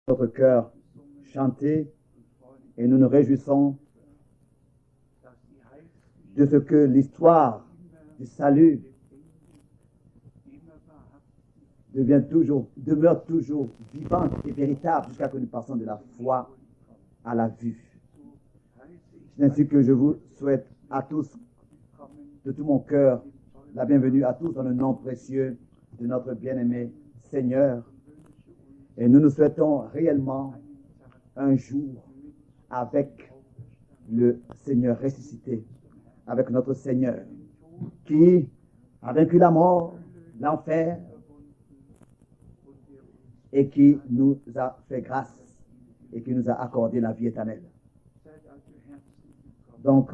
notre cœur chanter et nous nous réjouissons de ce que l'histoire du salut demeure toujours vivante et véritable jusqu'à ce que nous passons de la foi à la vue. C'est ainsi que je vous souhaite à tous, de tout mon cœur, la bienvenue à tous dans le nom précieux de notre bien-aimé Seigneur. Et nous nous souhaitons réellement un jour avec le Seigneur ressuscité, avec notre Seigneur qui a vaincu la mort, l'enfer, et qui nous a fait grâce et qui nous a accordé la vie éternelle. Donc,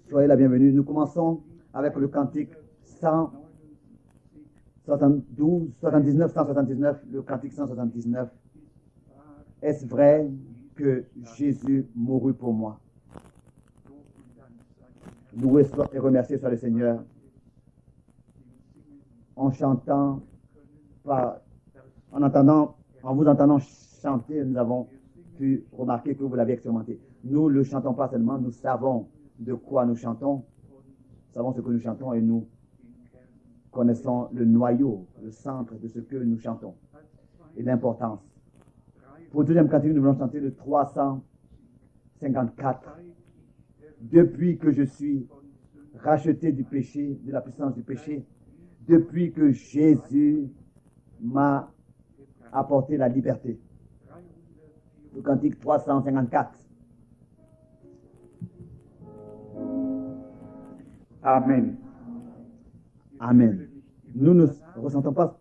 soyez la bienvenue. Nous commençons avec le cantique 179, le cantique 179. Est-ce vrai que Jésus mourut pour moi? Loué soit et remercié soit le Seigneur. En chantant, en vous entendant chanter, nous avons pu remarquer que vous l'avez expérimenté. Nous ne le chantons pas seulement, nous savons de quoi nous chantons, nous savons ce que nous chantons et nous connaissons le noyau, le centre de ce que nous chantons et l'importance. Pour le deuxième cantique, nous voulons chanter le 354. Depuis que je suis racheté du péché, de la puissance du péché, depuis que Jésus m'a apporté la liberté. Le cantique 354. Amen. Amen. Nous ne ressentons pas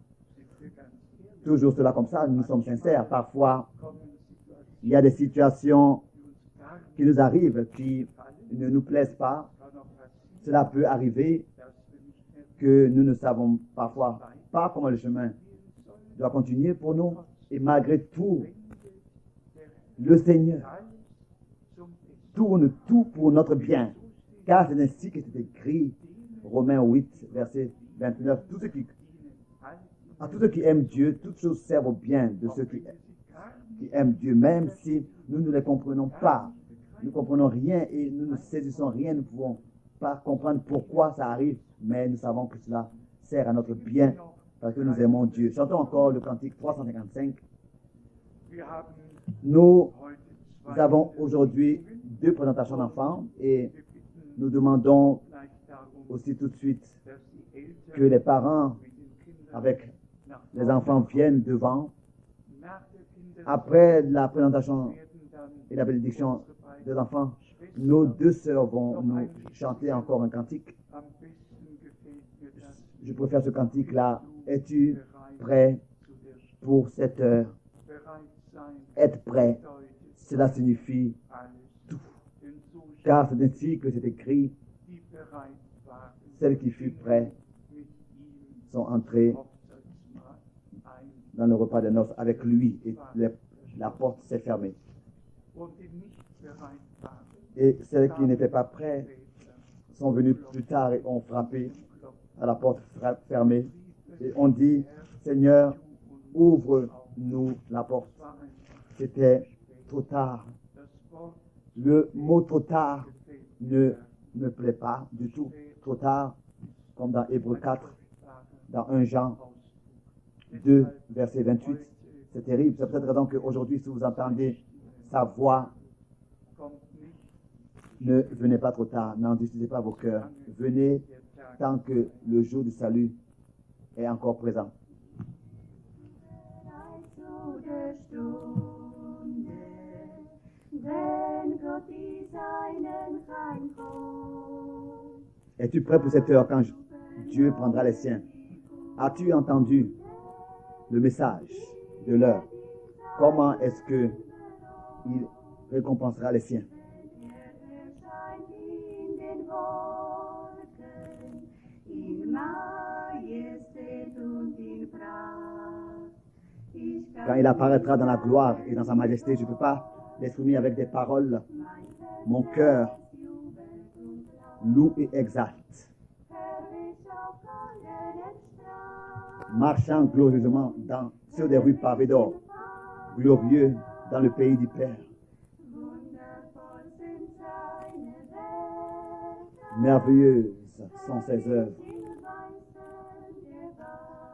toujours cela comme ça, nous sommes sincères. Parfois, il y a des situations qui nous arrivent, qui ne nous plaisent pas. Cela peut arriver que nous ne savons parfois pas comment le chemin doit continuer pour nous. Et malgré tout, le Seigneur tourne tout pour notre bien. Car c'est ainsi que c'est écrit, Romains 8, verset 29. À tous ceux qui aiment Dieu, toutes choses servent au bien de ceux qui aiment Dieu, même si nous ne les comprenons pas. Nous ne comprenons rien et nous ne saisissons rien, nous ne pouvons pas comprendre pourquoi ça arrive, mais nous savons que cela sert à notre bien parce que nous aimons Dieu. Chantons encore le cantique 355. Nous avons aujourd'hui 2 présentations d'enfants et nous demandons aussi tout de suite que les parents avec les enfants viennent devant. Après la présentation et la bénédiction des enfants, nos 2 sœurs vont nous chanter encore un cantique. Je préfère ce cantique-là. Es-tu prêt pour cette heure? Être prêt, cela signifie tout. Car c'est ainsi que c'est écrit, celles qui furent prêtes sont entrées dans le repas de noces avec lui et la porte s'est fermée. Et celles qui n'étaient pas prêtes sont venues plus tard et ont frappé à la porte fermée. Et on dit, Seigneur, ouvre-nous la porte. C'était trop tard. Le mot trop tard ne me plaît pas du tout. Trop tard, comme dans Hébreux 4, dans 1 Jean 2, verset 28. C'est terrible. C'est peut-être raison qu'aujourd'hui, si vous entendez sa voix, ne venez pas trop tard. N'endurcissez pas vos cœurs. Venez tant que le jour du salut est encore présent. Es-tu prêt pour cette heure quand Dieu prendra les siens? As-tu entendu le message de l'heure? Comment est-ce que il récompensera les siens? Quand il apparaîtra dans la gloire et dans sa majesté, je ne peux pas l'exprimer avec des paroles. Mon cœur loue et exalte. Marchant glorieusement sur des rues pavées d'or. glorieux dans le pays du Père. Merveilleuses sont ses œuvres,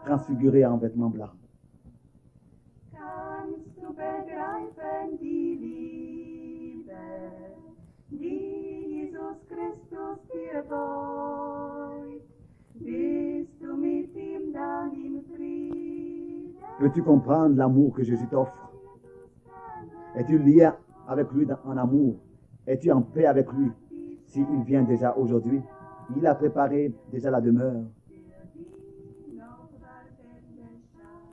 transfigurées en vêtements blancs. Peux-tu comprendre l'amour que Jésus t'offre? Es-tu lié avec lui en amour? Es-tu en paix avec lui? S'il vient déjà aujourd'hui, il a préparé déjà la demeure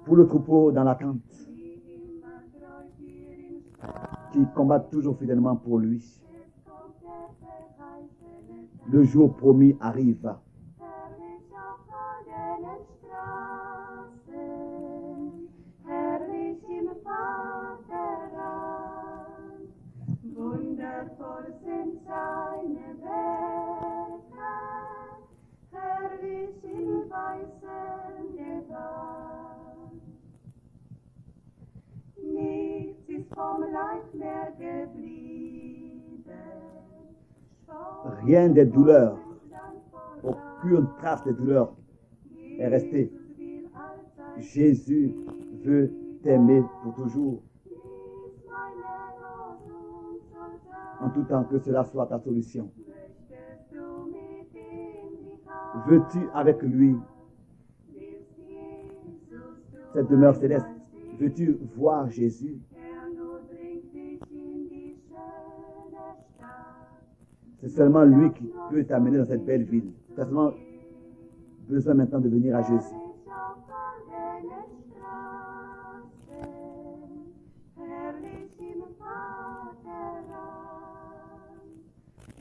pour le troupeau dans l'attente, qui combat toujours fidèlement pour lui. Le jour promis arrive. Wundervoll sind seine Werke, herrlich im weißen Gewand. Nichts ist vom Leib mehr geblieben. Rien des douleurs, aucune trace des douleurs est restée. Jésus veut t'aimer pour toujours. En tout temps que cela soit ta solution. Veux-tu avec lui cette demeure céleste? Veux-tu voir Jésus? C'est seulement lui qui peut t'amener dans cette belle ville. Tu as seulement besoin maintenant de venir à Jésus.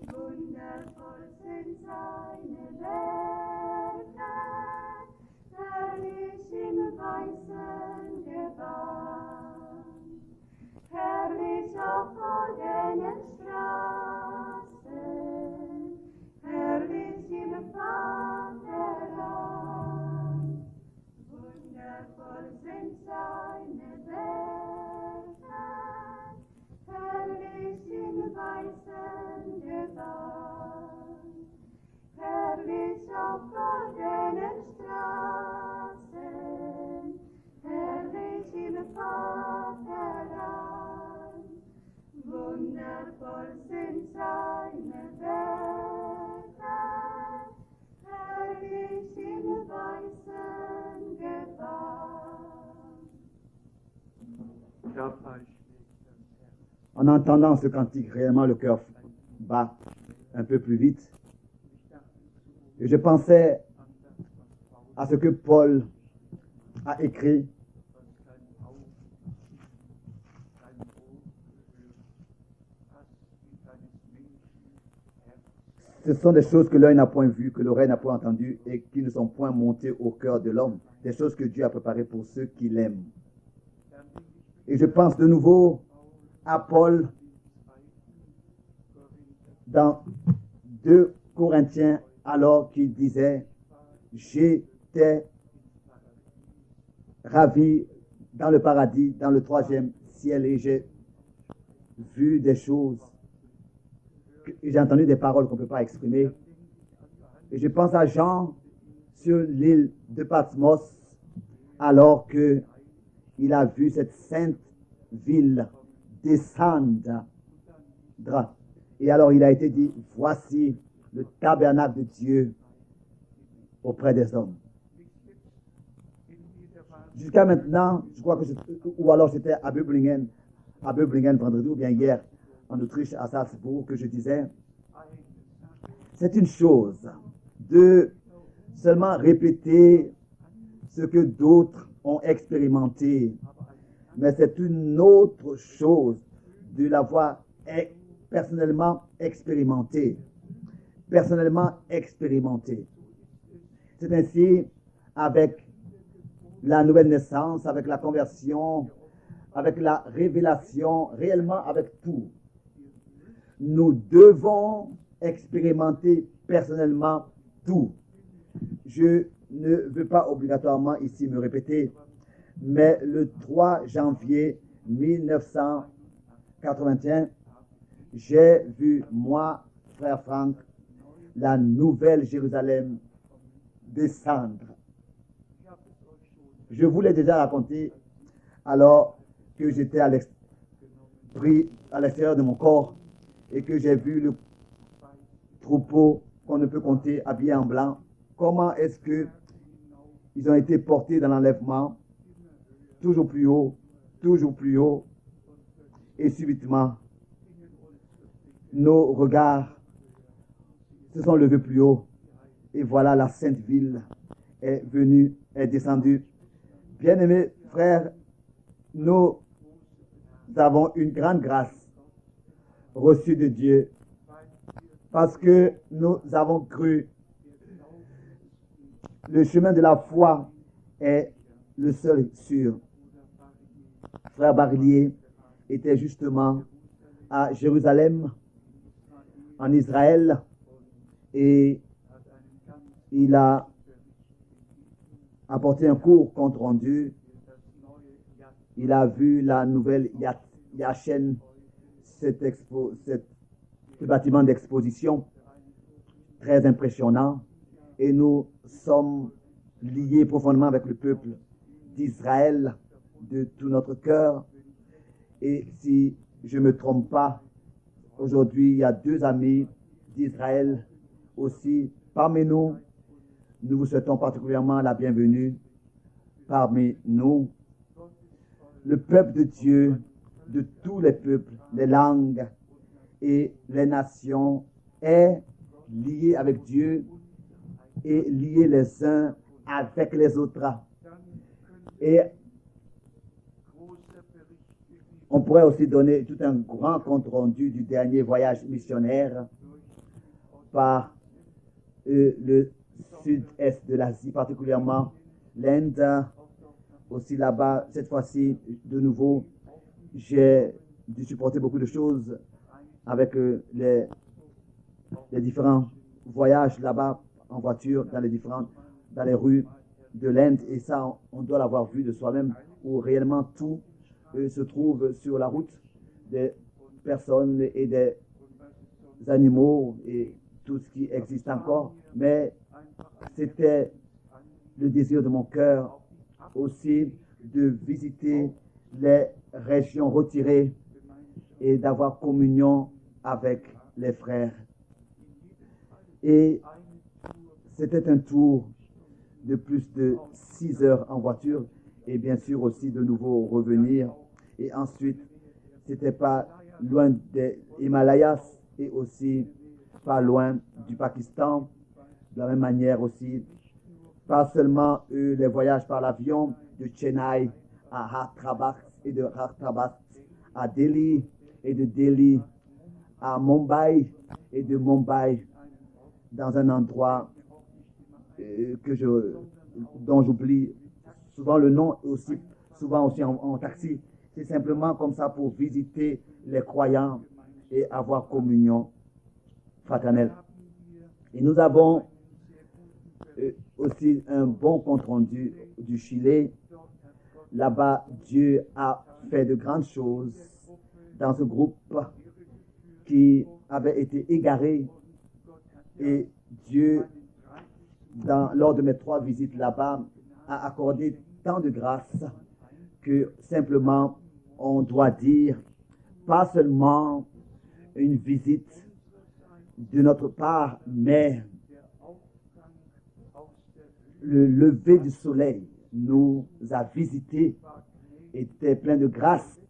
Wundervoll sind seine Werke, herrlich im weißen Gewand, herrlich auf goldenen Straßen, herrlich im Vaterland. Wundervoll sind seine Werke, herrlich im weißen Gewand, herrlich auf goldenen Straßen, herrlich im Vaterland. Wundervoll sind seine Werke, herrlich im weißen Gewand. En entendant ce cantique, réellement le cœur bat un peu plus vite. Et je pensais à ce que Paul a écrit ce sont des choses que l'œil n'a point vues, que l'oreille n'a point entendues et qui ne sont point montées au cœur de l'homme. Des choses que Dieu a préparées pour ceux qui l'aiment. Et je pense de nouveau à Paul dans 2 Corinthiens, alors qu'il disait « J'étais ravi dans le paradis, dans le 3e ciel, et j'ai vu des choses, et j'ai entendu des paroles qu'on ne peut pas exprimer. » Et je pense à Jean sur l'île de Patmos, alors qu'il a vu cette sainte ville descendre. Et alors il a été dit, voici le tabernacle de Dieu auprès des hommes. Jusqu'à maintenant, je crois que ou alors c'était à Böblingen vendredi ou bien hier en Autriche, à Salzbourg, que je disais, c'est une chose de seulement répéter ce que d'autres ont expérimenté, mais c'est une autre chose de l'avoir personnellement expérimenté. Personnellement expérimenté. C'est ainsi avec la nouvelle naissance, avec la conversion, avec la révélation, réellement avec tout. Nous devons expérimenter personnellement tout. Je ne veux pas obligatoirement ici me répéter, mais le 3 janvier 1981, j'ai vu, moi, frère Franck, la nouvelle Jérusalem descendre. Je vous l'ai déjà raconté alors que j'étais à l'extérieur de mon corps et que j'ai vu le troupeau qu'on ne peut compter habillé en blanc. Comment est-ce que ils ont été portés dans l'enlèvement, toujours plus haut, et subitement, nos regards se sont levés plus haut, et voilà la sainte ville est venue, est descendue. Bien-aimés frères, nous avons une grande grâce reçue de Dieu parce que nous avons cru. Le chemin de la foi est le seul sûr. Frère Barillier était justement à Jérusalem, en Israël, et il a apporté un court compte rendu. Il a vu la nouvelle Yachen, ce bâtiment d'exposition très impressionnant, et nous sommes liés profondément avec le peuple d'Israël de tout notre cœur. Et si je ne me trompe pas, aujourd'hui il y a 2 amis d'Israël aussi parmi nous. Nous vous souhaitons particulièrement la bienvenue parmi nous. Le peuple de Dieu, de tous les peuples, les langues et les nations, est lié avec Dieu et lié les uns avec les autres. Et on pourrait aussi donner tout un grand compte rendu du dernier voyage missionnaire par le sud-est de l'Asie, particulièrement l'Inde. Aussi là-bas, cette fois-ci, de nouveau, j'ai dû supporter beaucoup de choses avec les différents voyages là-bas en voiture, dans les rues de l'Inde. Et ça, on doit l'avoir vu de soi-même, où réellement tout se trouve sur la route, des personnes et des animaux et tout ce qui existe encore. Mais c'était le désir de mon cœur aussi de visiter les régions retirées et d'avoir communion avec les frères. Et c'était un tour de plus de 6 heures en voiture et bien sûr aussi de nouveau revenir. Et ensuite, c'était pas loin des Himalayas et aussi pas loin du Pakistan. De la même manière aussi, pas seulement les voyages par l'avion de Chennai à Hyderabad et de Hyderabad à Delhi et de Delhi à Mumbai et de Mumbai dans un endroit dont j'oublie souvent le nom, aussi souvent aussi en taxi. C'est simplement comme ça pour visiter les croyants et avoir communion fraternelle. Et nous avons aussi un bon compte rendu du Chili. Là-bas, Dieu a fait de grandes choses dans ce groupe qui avait été égaré. Et Dieu, lors de mes 3 visites là-bas, a accordé tant de grâce que simplement on doit dire, pas seulement une visite de notre part, mais le lever du soleil nous a visités, était plein de grâce.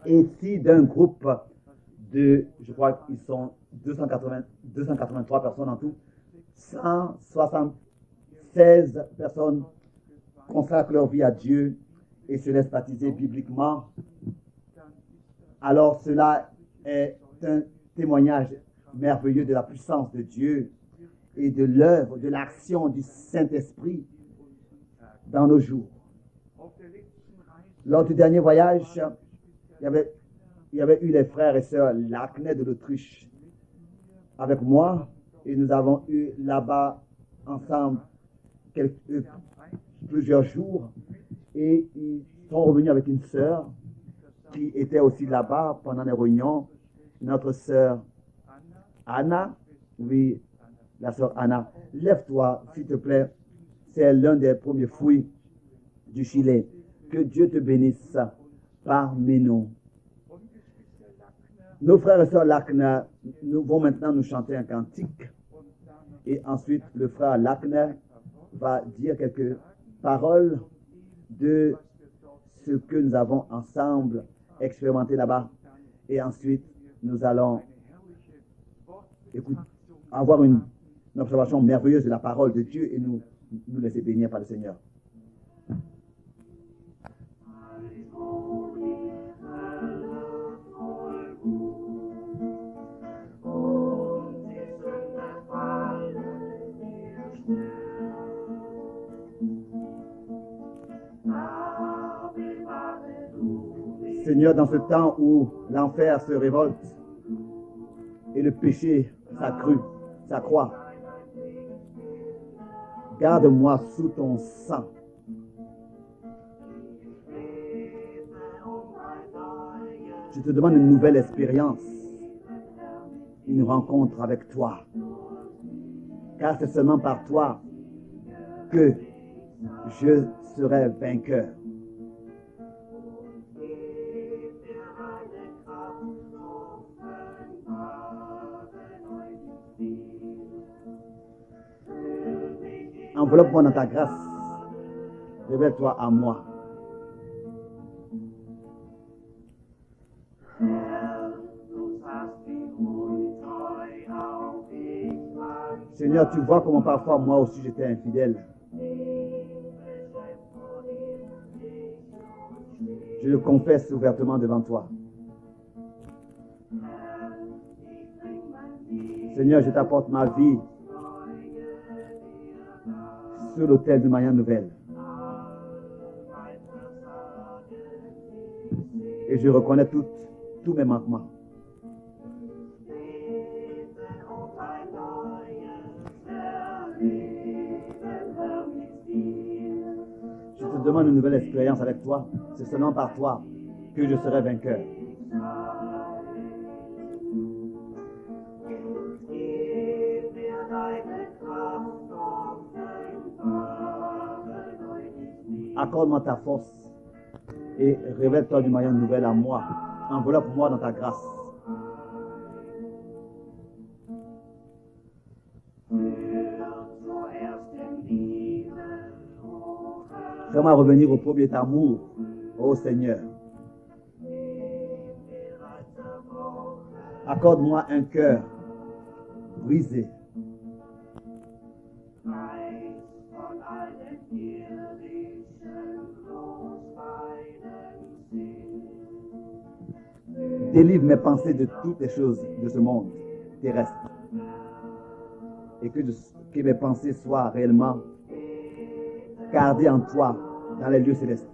Et si d'un groupe de, je crois qu'ils sont 283 personnes en tout, 176 personnes consacrent leur vie à Dieu et se laissent baptiser bibliquement, alors cela est un témoignage merveilleux de la puissance de Dieu et de l'œuvre, de l'action du Saint-Esprit dans nos jours. Lors du dernier voyage, il y avait eu les frères et sœurs Lacnay de l'Autriche avec moi et nous avons eu là-bas ensemble plusieurs jours et sont revenus avec une sœur qui était aussi là-bas pendant les réunions. Notre sœur Anna, oui, la sœur Anna. Lève-toi, s'il te plaît. C'est l'un des premiers fruits du Chili. Que Dieu te bénisse parmi nous. Nos frères et sœurs Lackner, nous vont maintenant nous chanter un cantique. Et ensuite, le frère Lackner va dire quelques paroles de ce que nous avons ensemble expérimenté là-bas. Et ensuite, nous allons avoir une observation merveilleuse de la parole de Dieu et nous laisser bénir par le Seigneur. Seigneur, dans ce temps où l'enfer se révolte et le péché s'accroît, garde-moi sous ton sang. Je te demande une nouvelle expérience, une rencontre avec toi, car c'est seulement par toi que je serai vainqueur. Enveloppe-moi dans ta grâce. Révèle-toi à moi. Seigneur, tu vois comment parfois moi aussi j'étais infidèle. Je le confesse ouvertement devant toi. Seigneur, je t'apporte ma vie sur l'autel de manière nouvelle. Et je reconnais tous mes manquements. Je te demande une nouvelle expérience avec toi. C'est seulement par toi que je serai vainqueur. Accorde-moi ta force et révèle-toi d'une manière nouvelle à moi. Enveloppe-moi dans ta grâce. Fais-moi revenir au premier amour, ô Seigneur. Accorde-moi un cœur brisé. Délivre mes pensées de toutes les choses de ce monde terrestre. Et que mes pensées soient réellement gardées en toi, dans les lieux célestes.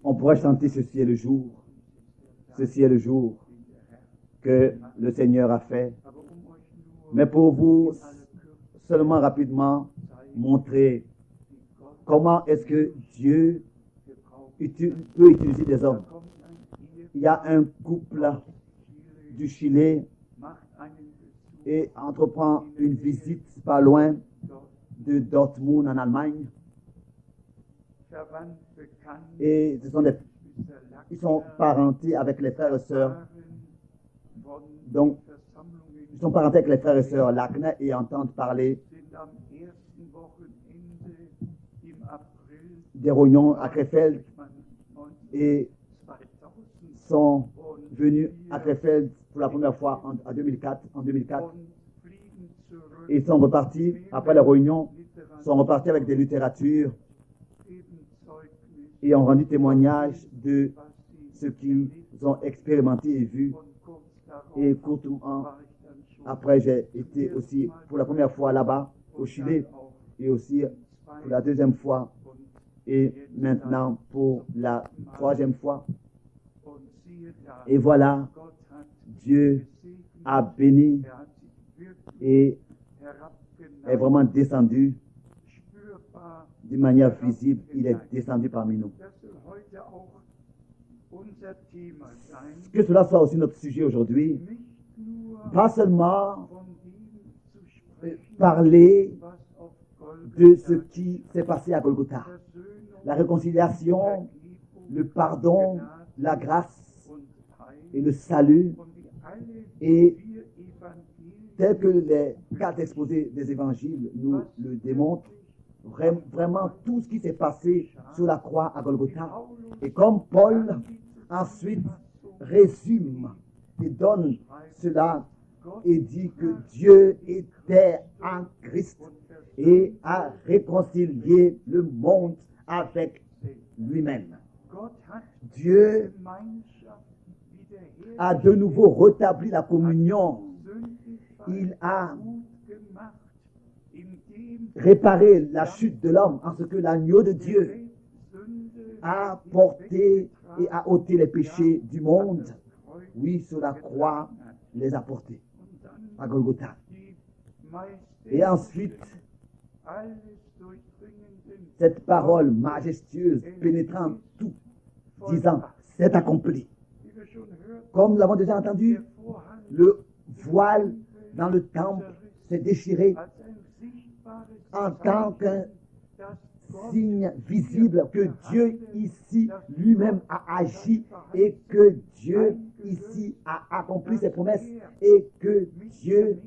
On pourrait chanter ceci est le jour. Ceci est le jour que le Seigneur a fait. Mais pour vous seulement rapidement montrer comment est-ce que Dieu peut utiliser des hommes. Il y a un couple du Chili et entreprend une visite pas loin de Dortmund en Allemagne. Et ils sont parentés avec les frères et sœurs. Donc, ils sont parentés avec les frères et sœurs Lackner et entendent parler des réunions à Krefeld et sont venus à Krefeld pour la première fois en 2004. Et ils sont repartis, après la réunion, sont repartis avec des littératures et ont rendu témoignage de ce qu'ils ont expérimenté et vu. Et courtement après, j'ai été aussi pour la première fois là-bas, au Chili, et aussi pour la deuxième fois, et maintenant pour la troisième fois. Et voilà, Dieu a béni et est vraiment descendu d'une manière visible. Il est descendu parmi nous. Que cela soit aussi notre sujet aujourd'hui. Pas seulement parler de ce qui s'est passé à Golgotha. La réconciliation, le pardon, la grâce et le salut. Et tel que les 4 exposés des évangiles nous le démontrent, vraiment tout ce qui s'est passé sur la croix à Golgotha. Et comme Paul ensuite résume et donne cela et dit que Dieu était en Christ et a réconcilié le monde avec lui-même. Dieu a de nouveau rétabli la communion. Il a réparé la chute de l'homme en ce que l'agneau de Dieu a porté et a ôté les péchés du monde. Oui, sur la croix, les a portés à Golgotha. Et ensuite, cette parole majestueuse, pénétrant tout, disant, c'est accompli. Comme nous l'avons déjà entendu, le voile dans le temple s'est déchiré en tant qu'un signe visible que Dieu ici lui-même a agi et que Dieu ici a accompli ses promesses et que Dieu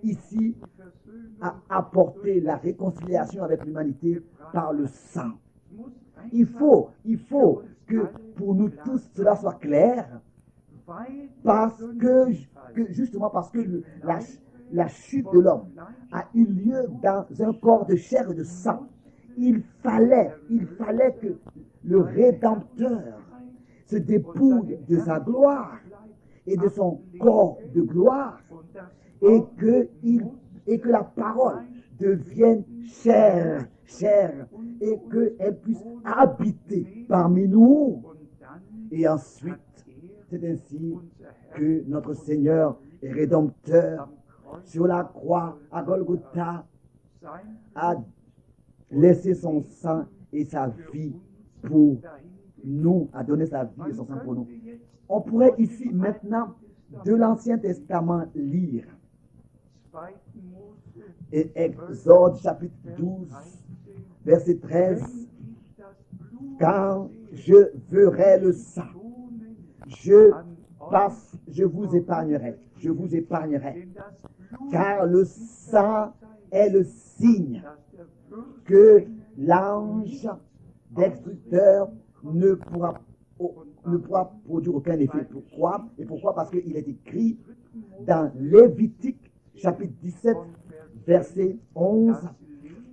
ici a apporté la réconciliation avec l'humanité par le sang. Il faut que pour nous tous cela soit clair justement parce que la chute de l'homme a eu lieu dans un corps de chair et de sang. Il fallait que le Rédempteur se dépouille de sa gloire et de son corps de gloire et que la parole devienne chair et qu'elle puisse habiter parmi nous. Et ensuite, c'est ainsi que notre Seigneur et Rédempteur sur la croix à Golgotha a laissé son sang et sa vie pour nous, a donné sa vie et son sang pour nous. On pourrait ici maintenant de l'Ancien Testament lire et Exode chapitre 12 verset 13, quand je verrai le sang, je vous épargnerai, car le sang est le signe que l'ange destructeur ne pourra produire aucun effet. Pourquoi? Et pourquoi? Parce qu'il est écrit dans Lévitique chapitre 17 verset 11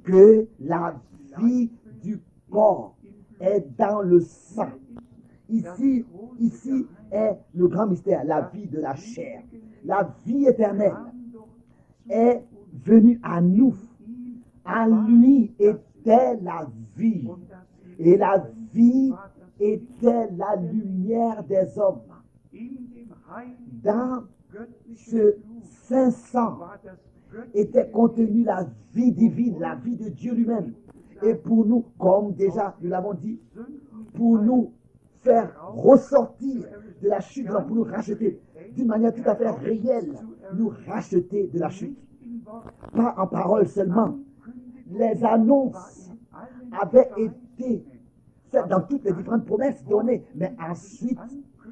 que la vie du corps est dans le sang. Ici est le grand mystère, la vie de la chair. La vie éternelle est venue à nous. En lui était la vie. Et la vie était la lumière des hommes. Dans ce saint sang était contenue la vie divine, la vie de Dieu lui-même. Et pour nous, comme déjà nous l'avons dit, pour nous faire ressortir de la chute, pour nous racheter d'une manière tout à fait réelle, nous racheter de la chute. Pas en parole seulement. Les annonces avaient été faites dans toutes les différentes promesses données, mais ensuite,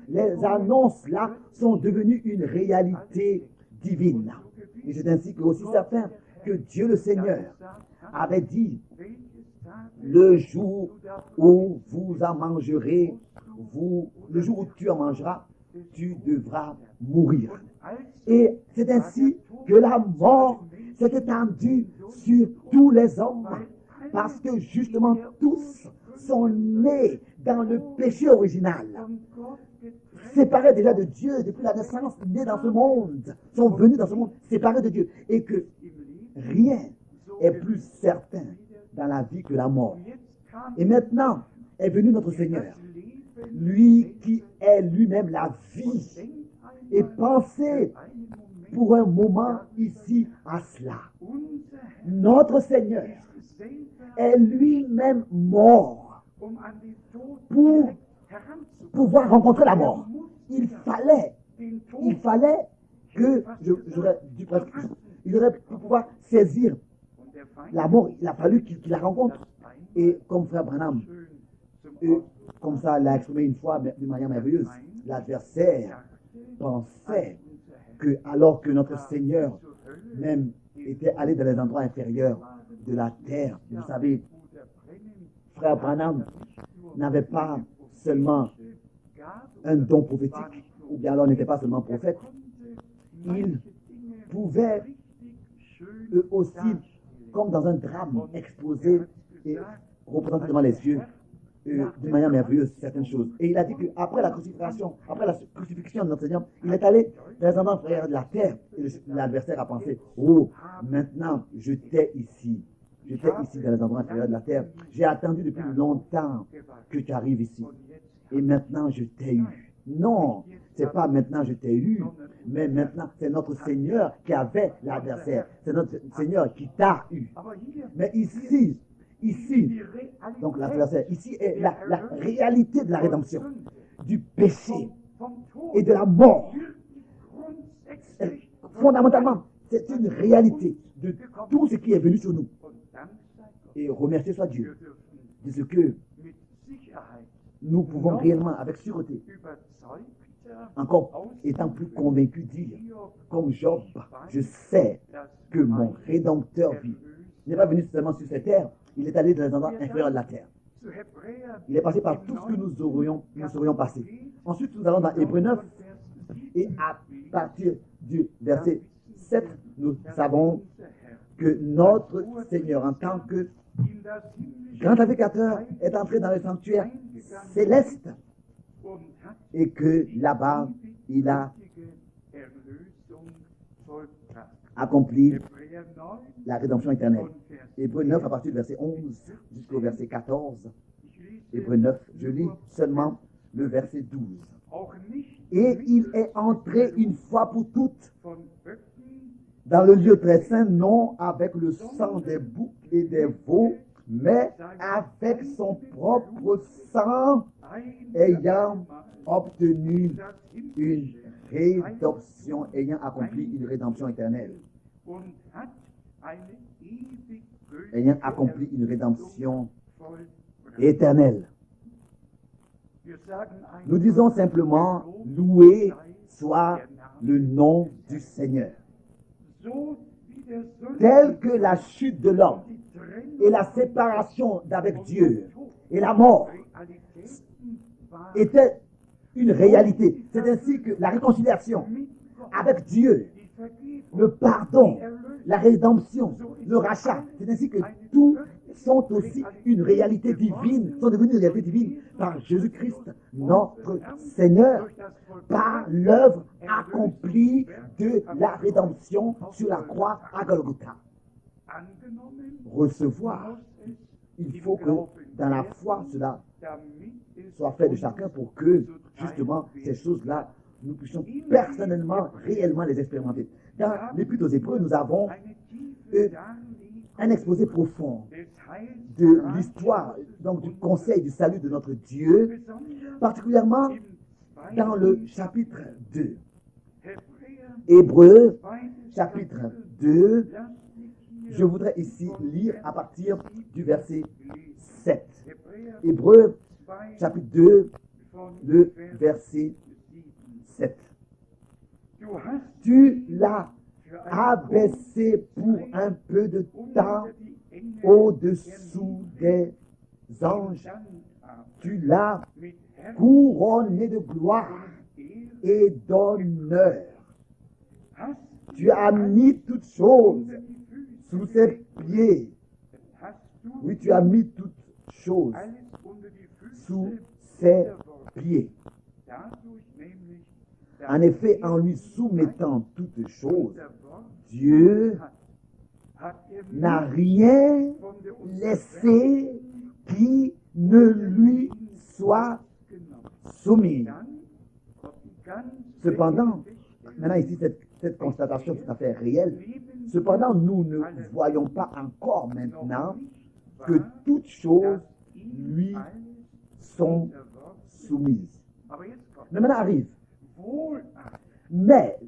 les annonces là sont devenues une réalité divine. Et c'est ainsi que aussi certain que Dieu le Seigneur avait dit: le jour où vous en mangerez, le jour où tu en mangeras, tu devras mourir. Et c'est ainsi que la mort s'est étendue sur tous les hommes, parce que justement tous sont nés dans le péché original, séparés déjà de Dieu depuis la naissance, nés dans ce monde, sont venus dans ce monde séparés de Dieu, et que rien est plus certain dans la vie que la mort. Et maintenant est venu notre Seigneur, lui qui est lui-même la vie. Et pensez pour un moment ici à cela. Notre Seigneur est lui-même mort pour pouvoir rencontrer la mort. Il fallait que, j'aurais dû presque, il aurait pu pouvoir saisir la mort, il a fallu qu'il la rencontre. Et comme frère Branham, comme ça l'a exprimé une fois d'une manière merveilleuse, l'adversaire pensait que, alors que notre Seigneur même était allé dans les endroits inférieurs de la terre, vous savez, frère Branham n'avait pas seulement un don prophétique, ou bien alors n'était pas seulement prophète, il pouvait eux aussi, comme dans un drame, exposer et représenter devant les yeux d'une manière merveilleuse certaines choses. Et il a dit qu'après la crucifixion, après la crucifixion de notre Seigneur, il est allé dans les endroits inférieurs de la terre. Et l'adversaire a pensé: oh, maintenant je t'ai ici. J'étais ici dans les endroits inférieurs de la terre. J'ai attendu depuis longtemps que tu arrives ici. Et maintenant je t'ai eu. Non, c'est pas maintenant je t'ai eu, mais maintenant c'est notre Seigneur qui avait l'adversaire. C'est notre Seigneur qui t'a eu. Mais ici, donc l'adversaire, ici est la réalité de la rédemption, du péché et de la mort. Fondamentalement, c'est une réalité de tout ce qui est venu sur nous. Et remercier soit Dieu de ce que nous pouvons réellement, avec sûreté, encore étant plus convaincus, dire, comme Job, je sais que mon Rédempteur vit. Il n'est pas venu seulement sur cette terre, il est allé dans les endroits inférieurs de la terre. Il est passé par tout ce que nous serions passé. Ensuite, nous allons dans Hébreux 9, et à partir du verset 7, nous savons que notre Seigneur, en tant que grand navigateur, est entré dans le sanctuaire céleste, et que là-bas, il a accompli la rédemption éternelle. Hébreux 9, à partir du verset 11 jusqu'au verset 14. Hébreux 9, je lis seulement le verset 12. Et il est entré une fois pour toutes dans le lieu très saint, non avec le sang des boucs et des veaux, mais avec son propre sang, ayant obtenu une rédemption, ayant accompli une rédemption éternelle. Ayant accompli une rédemption éternelle. Nous disons simplement: loué soit le nom du Seigneur. Tel que la chute de l'homme et la séparation d'avec Dieu et la mort était une réalité. C'est ainsi que la réconciliation avec Dieu, le pardon, la rédemption, le rachat, c'est ainsi que tout sont aussi une réalité divine, sont devenus une réalité divine par Jésus-Christ, notre Seigneur, par l'œuvre accomplie de la rédemption sur la croix à Golgotha. Recevoir, il faut que dans la foi, cela soit fait de chacun pour que, justement, ces choses-là, nous puissions personnellement, réellement les expérimenter. Dans l'Épître aux Hébreux, nous avons un exposé profond de l'histoire, donc du conseil du salut de notre Dieu, particulièrement dans le chapitre 2. Hébreux, chapitre 2, je voudrais ici lire à partir du verset 7. Hébreux, chapitre 2, le verset 7. Tu l'as abaissé pour un peu de temps au-dessous des anges. Tu l'as couronné de gloire et d'honneur. Tu as mis toutes choses sous ses pieds. Oui, tu as mis toutes choses sous ses pieds. En effet, en lui soumettant toutes choses, Dieu n'a rien laissé qui ne lui soit soumis. Cependant, maintenant ici, cette constatation tout à fait réelle, cependant, nous ne voyons pas encore maintenant que toutes choses lui sont soumises. Mais maintenant arrive. Mais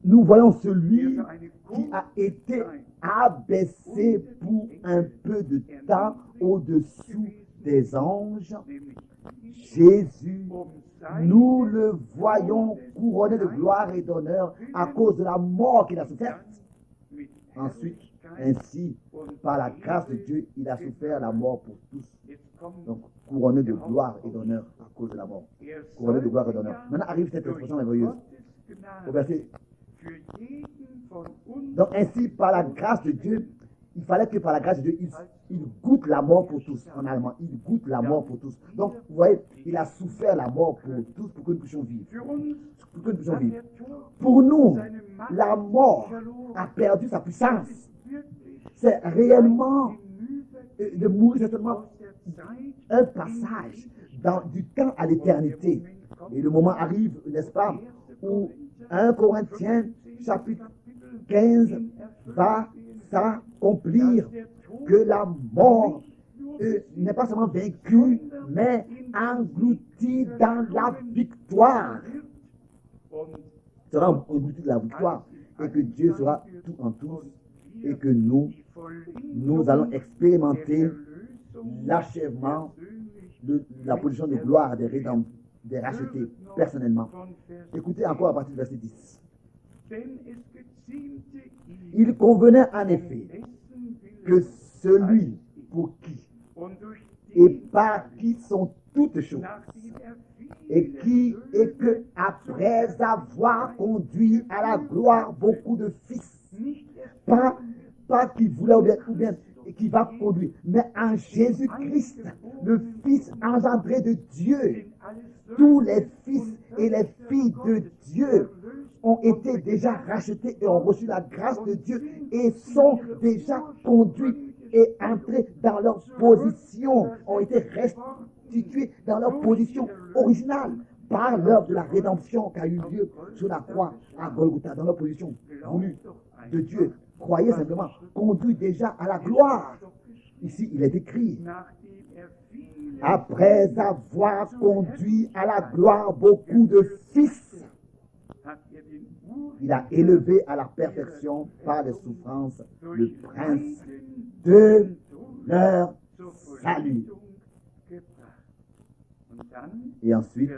nous voyons celui qui a été abaissé pour un peu de temps au-dessous des anges. Jésus, nous le voyons couronné de gloire et d'honneur à cause de la mort qu'il a soufferte. Ensuite, ainsi, par la grâce de Dieu, il a souffert la mort pour tous. Donc, couronné de gloire et d'honneur à cause de la mort. Couronné de gloire et d'honneur. Maintenant arrive cette expression merveilleuse. Au verset. Donc, ainsi, par la grâce de Dieu, il fallait que par la grâce de Dieu, il goûte la mort pour tous. En allemand, il goûte la mort pour tous. Donc, vous voyez, il a souffert la mort pour tous pour que nous puissions vivre. Pour que nous puissions vivre. Pour nous, la mort a perdu sa puissance. C'est réellement de mourir, c'est seulement un passage du temps à l'éternité. Et le moment arrive, n'est-ce pas, où 1 Corinthiens chapitre 15 va s'accomplir, que la mort n'est pas seulement vaincue, mais engloutie dans la victoire. Sera engloutie dans la victoire, et que Dieu sera tout en tous, et que nous allons expérimenter l'achèvement de la position de gloire des rachetés personnellement. Écoutez encore à partir du verset 10. Il convenait en effet que celui pour qui et par qui sont toutes choses, et que après avoir conduit à la gloire beaucoup de fils, pas qui voulait ou bien qui va conduire, mais en Jésus-Christ, le Fils engendré de Dieu. Tous les fils et les filles de Dieu ont été déjà rachetés et ont reçu la grâce de Dieu et sont déjà conduits et entrés dans leur position, ont été restitués dans leur position originale par l'œuvre de la rédemption qui a eu lieu sur la croix à Golgotha, dans leur position voulue de Dieu. Croyez simplement, conduit déjà à la gloire. Ici, il est écrit, après avoir conduit à la gloire beaucoup de fils, il a élevé à la perfection par les souffrances le prince de leur salut. Et ensuite,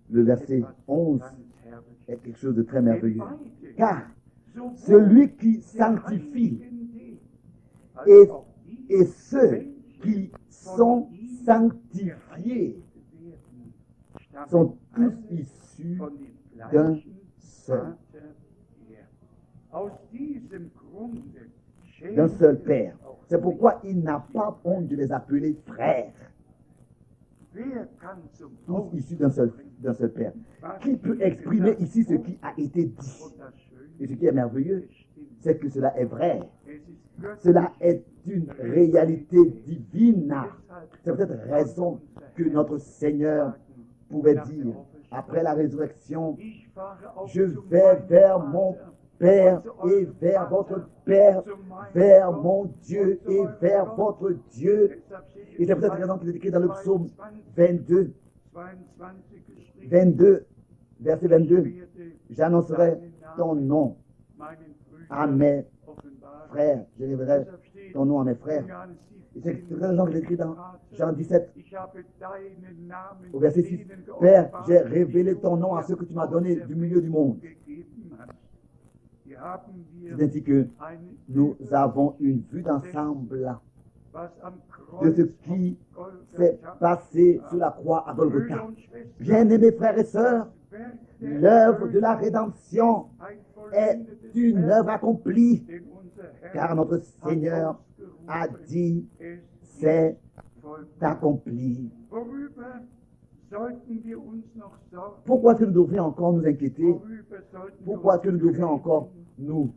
le verset 11 est quelque chose de très merveilleux. Car celui qui sanctifie et ceux qui sont sanctifiés sont tous issus d'un seul Père. C'est pourquoi il n'a pas honte de les appeler frères. Tous issus d'un seul Père. Qui peut exprimer ici ce qui a été dit? Et ce qui est merveilleux, c'est que cela est vrai. Cela est une réalité divine. C'est peut-être raison que notre Seigneur pouvait dire, après la résurrection, je vais vers mon Père et vers votre Père, vers mon Dieu et vers votre Dieu. Et c'est peut-être raison qu'il est écrit dans le psaume 22, verset 22, j'annoncerai ton nom à mes frères, je révélerai ton nom à mes frères. Et c'est peut-être raison qu'il est écrit dans Jean 17, au verset 6, Père, j'ai révélé ton nom à ceux que tu m'as donnés du milieu du monde. C'est ainsi que nous avons une vue d'ensemble de ce qui s'est passé sur la croix à Golgotha. Bien-aimés frères et sœurs, l'œuvre de la rédemption est une œuvre accomplie, car notre Seigneur a dit, c'est accompli. Pourquoi est-ce que nous devrions encore nous inquiéter? Pourquoi est-ce que nous devrions encore nous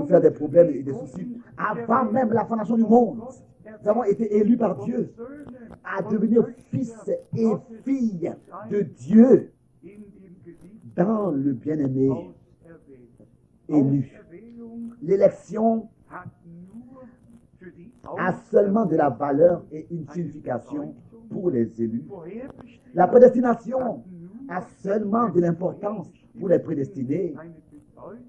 faire des problèmes et des soucis? Avant même la fondation du monde, nous avons été élus par Dieu à devenir fils et filles de Dieu dans le bien-aimé élu. L'élection a seulement de la valeur et une signification pour les élus. La prédestination a seulement de l'importance pour les prédestinés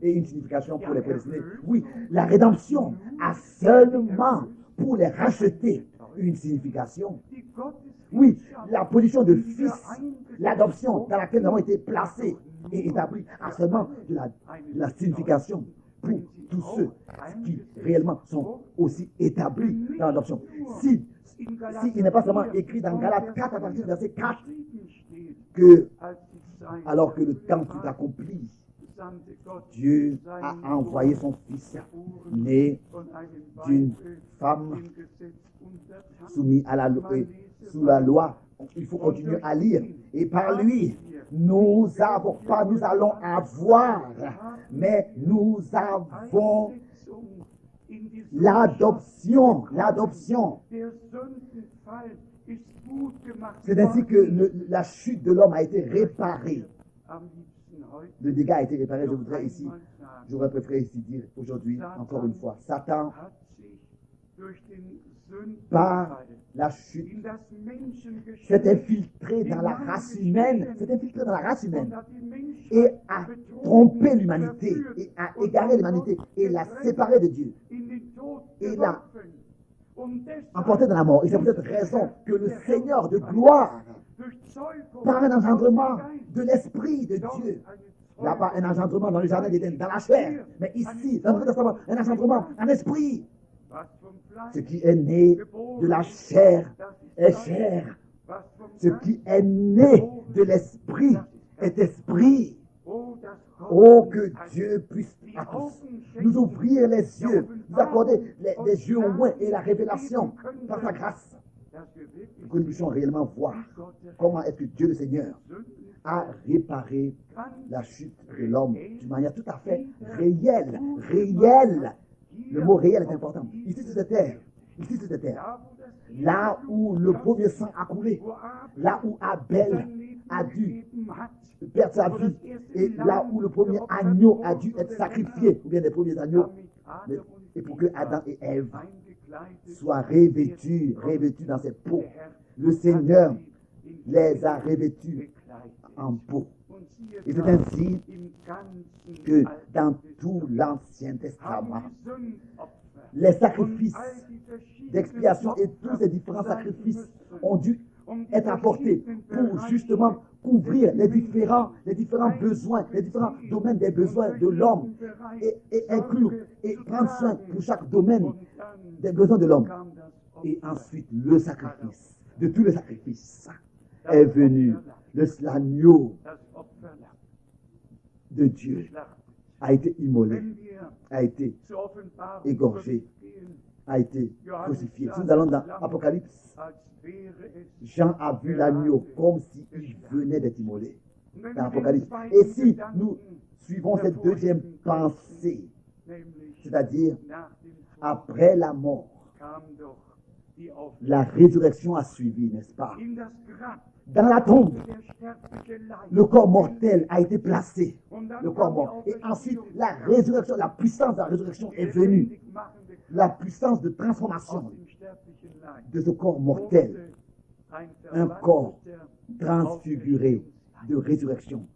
et une signification pour les prédestinés. Oui, la rédemption a seulement pour les racheter une signification. Oui, la position de fils, l'adoption dans laquelle nous avons été placés et établis a seulement de la signification pour tous ceux qui réellement sont aussi établis dans l'adoption. Si il n'est pas seulement écrit dans Galates 4 à partir du verset 4 que alors que le temps fut accompli, Dieu a envoyé son fils né d'une femme soumise à sous la loi. Il faut continuer à lire. Et par lui, nous allons avoir, mais nous avons l'adoption. C'est ainsi que la chute de l'homme a été réparée. Le dégât a été réparé. J'aurais préféré ici dire aujourd'hui, encore une fois, Satan, par la chute, s'est infiltré dans la race humaine, et a trompé l'humanité, et a égaré l'humanité, et l'a séparé de Dieu, et l'a emporté dans la mort. Et c'est pour cette raison que le Seigneur de gloire, par un engendrement de l'Esprit de Dieu, il n'y a pas un engendrement dans le jardin d'Éden, dans la chair, mais ici, dans le Nouveau Testament, un engendrement en esprit. Ce qui est né de la chair est chair. Ce qui est né de l'esprit est esprit. Oh, que Dieu puisse à tous nous ouvrir les yeux, nous accorder les yeux au moins et la révélation par sa grâce, pour que nous puissions réellement voir comment est-ce que Dieu le Seigneur a réparé la chute de l'homme d'une manière tout à fait réelle. Le mot réel est important. Ici sur cette terre, là où le premier sang a coulé, là où Abel a dû perdre sa vie, et là où le premier agneau a dû être sacrifié, ou bien les premiers agneaux, et pour que Adam et Ève soient revêtus dans ces peaux. Le Seigneur les a revêtus en peau. Et c'est ainsi que dans tout l'Ancien Testament, les sacrifices d'expiation et tous ces différents sacrifices ont dû être apportés pour justement couvrir les différents besoins, les différents domaines des besoins de l'homme et inclure et prendre soin pour chaque domaine des besoins de l'homme. Et ensuite, le sacrifice, de tous les sacrifices, est venu l'agneau de Dieu a été immolé, a été égorgé, a été crucifié. Si nous allons dans l'Apocalypse, Jean a vu l'agneau comme s'il venait d'être immolé. Dans l'Apocalypse. Et si nous suivons cette deuxième pensée, c'est-à-dire Après la mort, kam doch die Auferstehung. la résurrection a suivi, n'est-ce pas? In das Grab Dans la tombe, der sterbliche Leib. le corps mortel a été placé, Und dann le corps kam die mort. Et ensuite, Auferstehung. la résurrection, la puissance de la résurrection est venue. Lebendig machende La Kraft puissance de aus transformation dem sterblichen Leib. de ce corps mortel, Ein un corps verwandelter transfiguré de résurrection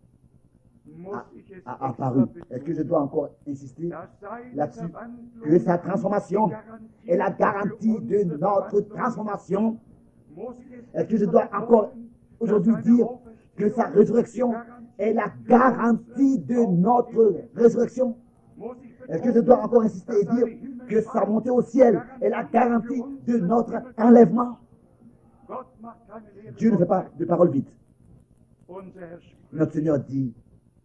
muss ich es a extra apparu. Est-ce que je betonen, dois encore insister dass seine là-dessus? Verwandlung Que sa transformation die est la Garantie garantie de für notre unsere transformation? Muss ich es Est-ce que je extra dois encore betonen, aujourd'hui dass seine dire que sa résurrection est la garantie de notre résurrection? Muss ich Est-ce que je dois encore insister et dire que sa montée au ciel est la garantie de notre enlèvement? Gott macht keine leeren Dieu ne fait pas Worte. de paroles vides. Unser Herr spricht, Notre Seigneur dit,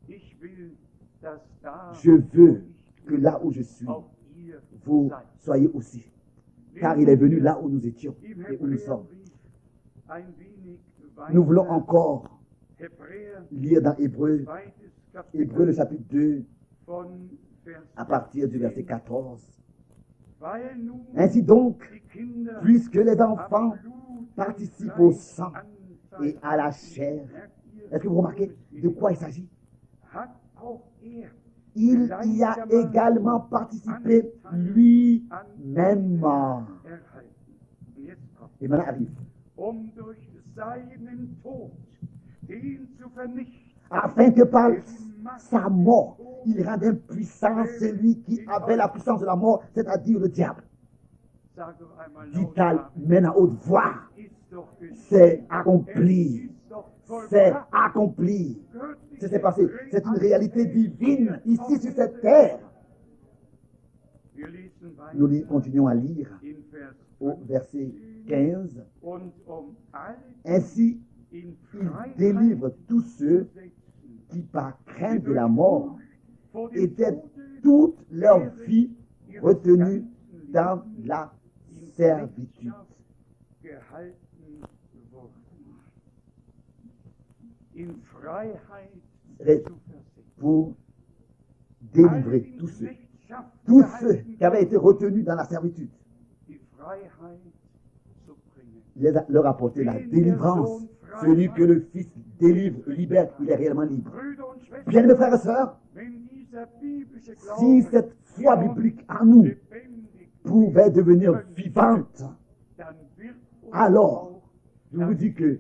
ich will, dass da je veux que là où je suis, auch ihr vous seid. soyez aussi. Car il est venu là où nous étions Im et où nous sommes. Hebräerbrief ein wenig Nous voulons weiter. encore Hebräer, lire dans Hébreu, zweites Hébreu le Kapitel chapitre 2, von Vers à partir du verset 10. 14. Weil nun Ainsi donc, die Kinder puisque les am enfants Blut und participent au Fleisch sang Anteil et à la haben, chair, merkt ihr, est-ce que vous remarquez de quoi il s'agit? hat auch er Il y a également participé lui-même. erhalten. Und jetzt kommt, Et maintenant arrive, durch seinen Tod, den zu vernichten, afin que par sa mort, il rende impuissant celui qui avait la puissance de la mort, c'est-à-dire le diable. sag doch einmal Dit laut, à même à haute voix, ist doch c'est geschehen. accompli, Es ist doch c'est vollbracht. accompli. Göttliche C'est passé. C'est une réalité Realität divine hier ici auf sur dieser cette terre. Wir lesen weiter Nous continuons à lire in Vers au verset 15. und alle Ainsi, in il Freiheit délivre tous ceux zu setzen, qui, par die crainte de durch la mort, Furcht vor dem étaient Tode toute leur vie ihres retenus ganzen dans Lebens la in servitude. Knechtschaft gehalten wurden. In Freiheit Ré- zu versetzen. Pour Alle délivrer in tous ceux Knechtschaft qui avaient été retenus dans la servitude, die Freiheit zu bringen. leur apporter la délivrance. Celui que le Fils délivre, libère, il est réellement libre. Brüder und Schwestern, Bien, mes frères et sœurs, wenn dieser biblische si Glaube cette foi biblique en nous lebendig pouvait devenir vivante, dann wird uns alors, auch je vous dis que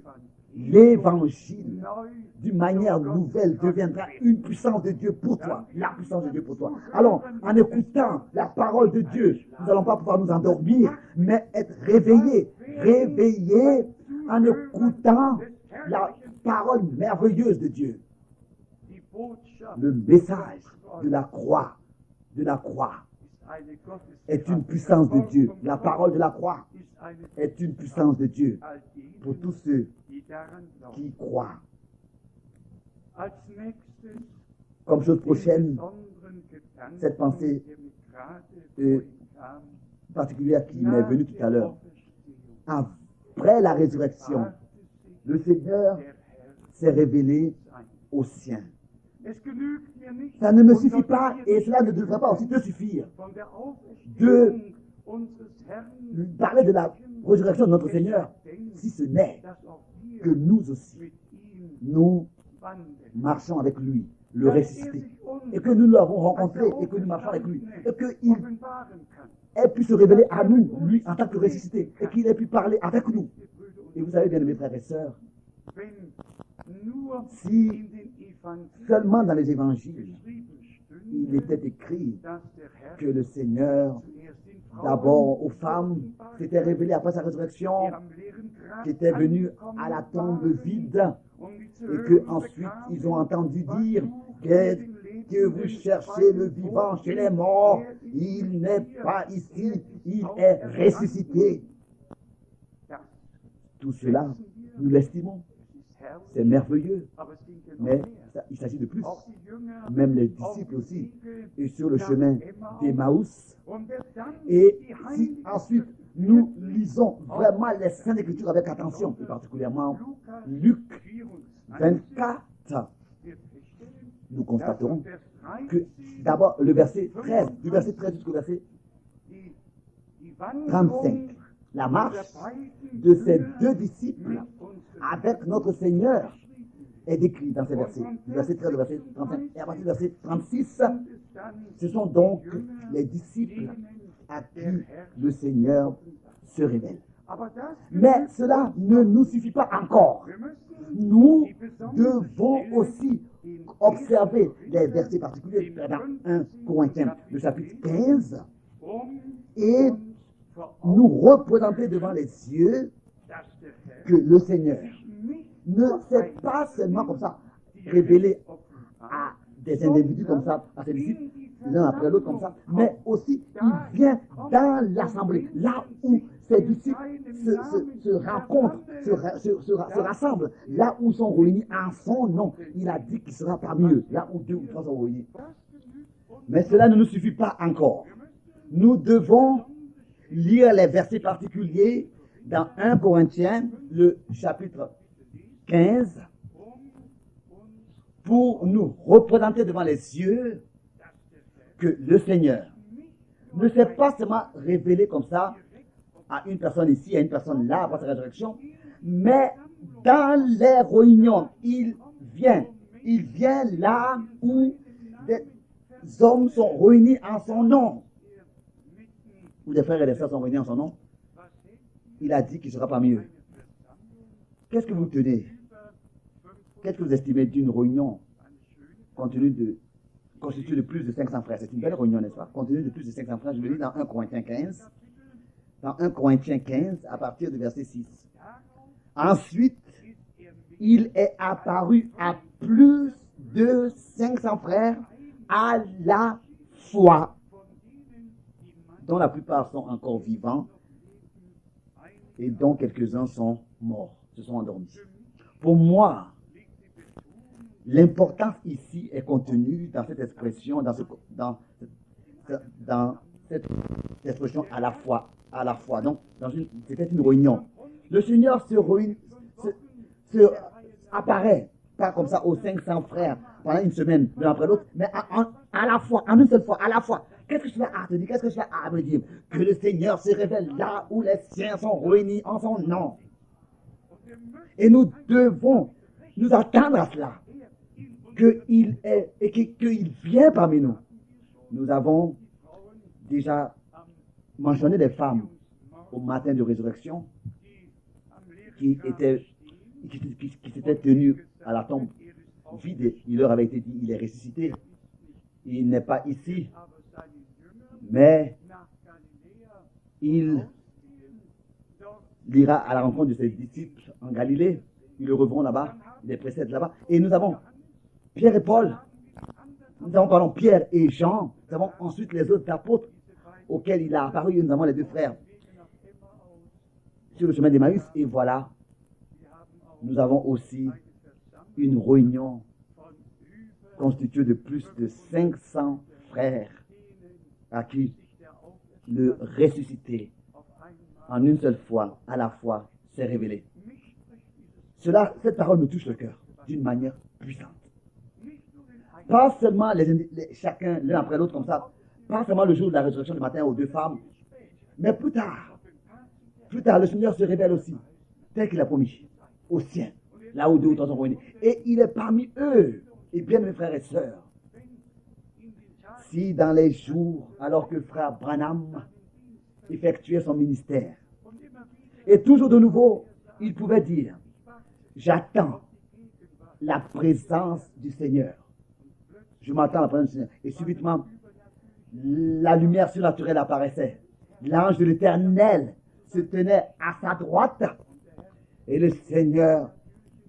Evangelium l'évangile, neu d'une manière nouvelle, deviendra une puissance de Dieu pour toi, la puissance de Dieu pour toi. Alors, en écoutant la parole de Dieu, nous n'allons pas pouvoir nous endormir, mais être réveillés, réveillés en écoutant la parole merveilleuse de Dieu, die Botschaft le message de la croix, ist eine est une Gotteskraft. puissance de Dieu. Das La Wort parole de la croix ist eine est une puissance de Dieu all denen, pour tous ceux die daran glauben. qui croient. Als nächstes Comme chose den prochaine, besonderen Gedanken, cette pensée, der mir gerade äh, vorhin kam, particulière qui m'est venue tout à nach der l'heure. Auferstehung Après la résurrection, wagte sich le Seigneur der Herr s'est révélé sein. aux siens. Es genügt mir nicht, Ça ne me und suffit sollte pas mir et nicht cela ne devrait pas aussi te suffire. von der Auferstehung unseres Herrn Parler de la résurrection de notre es Seigneur, denkt, si ce n'est dass auch que wir nous aussi, mit ihm nous wandeln. marchons avec lui, le Dass er ressuscité, sich uns et que nous l'avons als rencontré der et que nous marchons avec lui, et Auferstandene qu'il offenbaren kann. ait pu se révéler à nous, lui en tant que ressuscité, et qu'il ait pu parler avec nous. Liebe Brüder und Et vous savez, bien aimés frères et sœurs, wenn nur si in den Evangelien seulement dans les évangiles, geschrieben il stünde, était écrit dass der Herr que le Seigneur, zuerst den Frauen d'abord aux femmes, s'était révélé après sa résurrection, die am leeren Grab qui était venu à la tombe vide, et que ensuite ils ont entendu dire que vous cherchez le vivant chez les morts, il n'est pas ici, il est ressuscité. Tout cela, nous l'estimons, c'est merveilleux, mais il s'agit de plus. Même les disciples aussi, et sur le chemin d'Emmaüs. Et si ensuite nous lisons vraiment les Saintes Écritures avec attention, et particulièrement Luc 24, nous constaterons que d'abord le verset 13, du verset 13 jusqu'au verset 35. La marche de ces deux disciples avec notre Seigneur est décrite dans ces versets. Du verset 13 au verset 35. Et à partir du verset 36, ce sont donc les disciples à qui le Seigneur se révèle. Mais cela ne nous suffit pas encore. Nous devons aussi observer les versets particuliers dans 1 Corinthiens, le chapitre 15, et nous représenter devant les yeux que le Seigneur ne s'est pas seulement comme ça révélé à des individus comme ça, à ses disciples, l'un après l'autre comme ça, mais aussi il vient dans l'assemblée, là où ses disciples se rencontrent, se rassemblent, là où ils sont réunis en son nom. Il a dit qu'il sera parmi eux, là où 2 ou 3 sont réunis. Mais cela ne nous suffit pas encore. Nous devons lire les versets particuliers dans 1 Corinthiens, le chapitre 15, pour nous représenter devant les yeux que le Seigneur ne s'est pas seulement révélé comme ça à une personne ici, à une personne là, après sa résurrection, mais dans les réunions, il vient là où des hommes sont réunis en son nom, où des frères et des sœurs sont réunis en son nom. Il a dit qu'il sera parmi eux. Qu'est-ce que vous tenez? Qu'est-ce que vous estimez d'une réunion constituée de plus de 500 frères? C'est une belle réunion, n'est-ce pas? Contenue de plus de 500 frères, je le lis dans 1 Corinthiens 15. Dans 1 Corinthiens 15, à partir du verset 6. Ensuite, il est apparu à plus de 500 frères à la fois, dont la plupart sont encore vivants et dont quelques-uns sont morts, se sont endormis. Pour moi, l'importance ici est contenue dans cette expression, dans cette expression à la fois. Donc, c'était une réunion. Le Seigneur apparaît, pas comme ça aux 500 frères pendant une semaine, l'un après l'autre, mais à la fois, en une seule fois, à la fois. Qu'est-ce que je fais à te dire? Qu'est-ce que je fais à me dire? Que le Seigneur se révèle là où les siens sont réunis en son nom. Et nous devons nous attendre à cela. Qu'il est et qu'il vient parmi nous. Nous avons déjà mentionné des femmes au matin de résurrection qui s'étaient tenues à la tombe vide. Il leur avait été dit, il est ressuscité. Il n'est pas ici, mais il ira à la rencontre de ses disciples en Galilée. Ils le reverront là-bas, il les précède là-bas. Et nous avons Pierre et Paul, nous avons Pierre et Jean, nous avons ensuite les autres apôtres auxquels il a apparu, nous avons les 2 frères sur le chemin d'Emmaüs, et voilà, nous avons aussi une réunion constituée de plus de 500 frères à qui le ressuscité en une seule fois, à la fois, s'est révélé. Cette parole me touche le cœur d'une manière puissante. Pas seulement chacun l'un après l'autre comme ça, pas seulement le jour de la résurrection du matin aux 2 femmes, mais plus tard, le Seigneur se révèle aussi, tel qu'il a promis, aux siens, là où 2 ou 3 sont réunis. Et il est parmi eux, et bien mes frères et sœurs. Si dans les jours, alors que frère Branham effectuait son ministère, et toujours de nouveau, il pouvait dire, j'attends la présence du Seigneur. Je m'attends à la présence du Seigneur. Et subitement, la lumière surnaturelle apparaissait. L'ange de l'Éternel se tenait à sa droite. Et le Seigneur,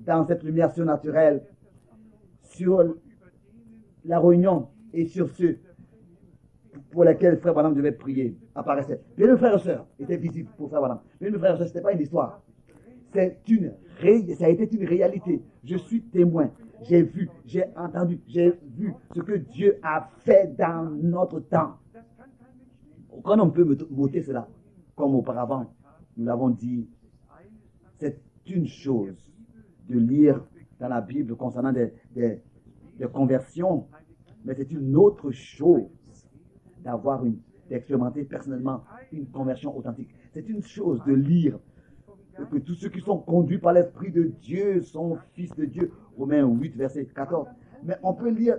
dans cette lumière surnaturelle, sur la réunion et sur ceux pour lesquels frère Branham devait prier, apparaissait. Bien, mes frères et sœurs, était visible pour frère Branham. Bien, mes frères et sœurs, ce n'était pas une histoire. Ça a été une réalité. Je suis témoin. J'ai vu, j'ai entendu, j'ai vu ce que Dieu a fait dans notre temps. Quand on peut m'ôter cela, comme auparavant, nous l'avons dit, c'est une chose de lire dans la Bible concernant des conversions, mais c'est une autre chose d'avoir d'expérimenter personnellement une conversion authentique. C'est une chose de lire que tous ceux qui sont conduits par l'Esprit de Dieu sont fils de Dieu. Romains 8, verset 14. Mais on peut lire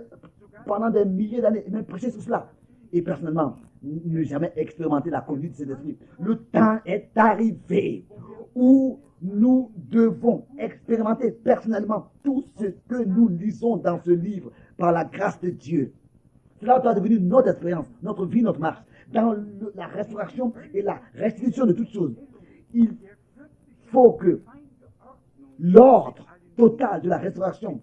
pendant des milliers d'années et même prêcher sur cela. Et personnellement, ne jamais expérimenter la conduite de cet esprit. Le temps est arrivé où nous devons expérimenter personnellement tout ce que nous lisons dans ce livre par la grâce de Dieu. Cela doit devenir notre expérience, notre vie, notre marche, dans la restauration et la restitution de toutes choses. Il faut que l'ordre total de la restauration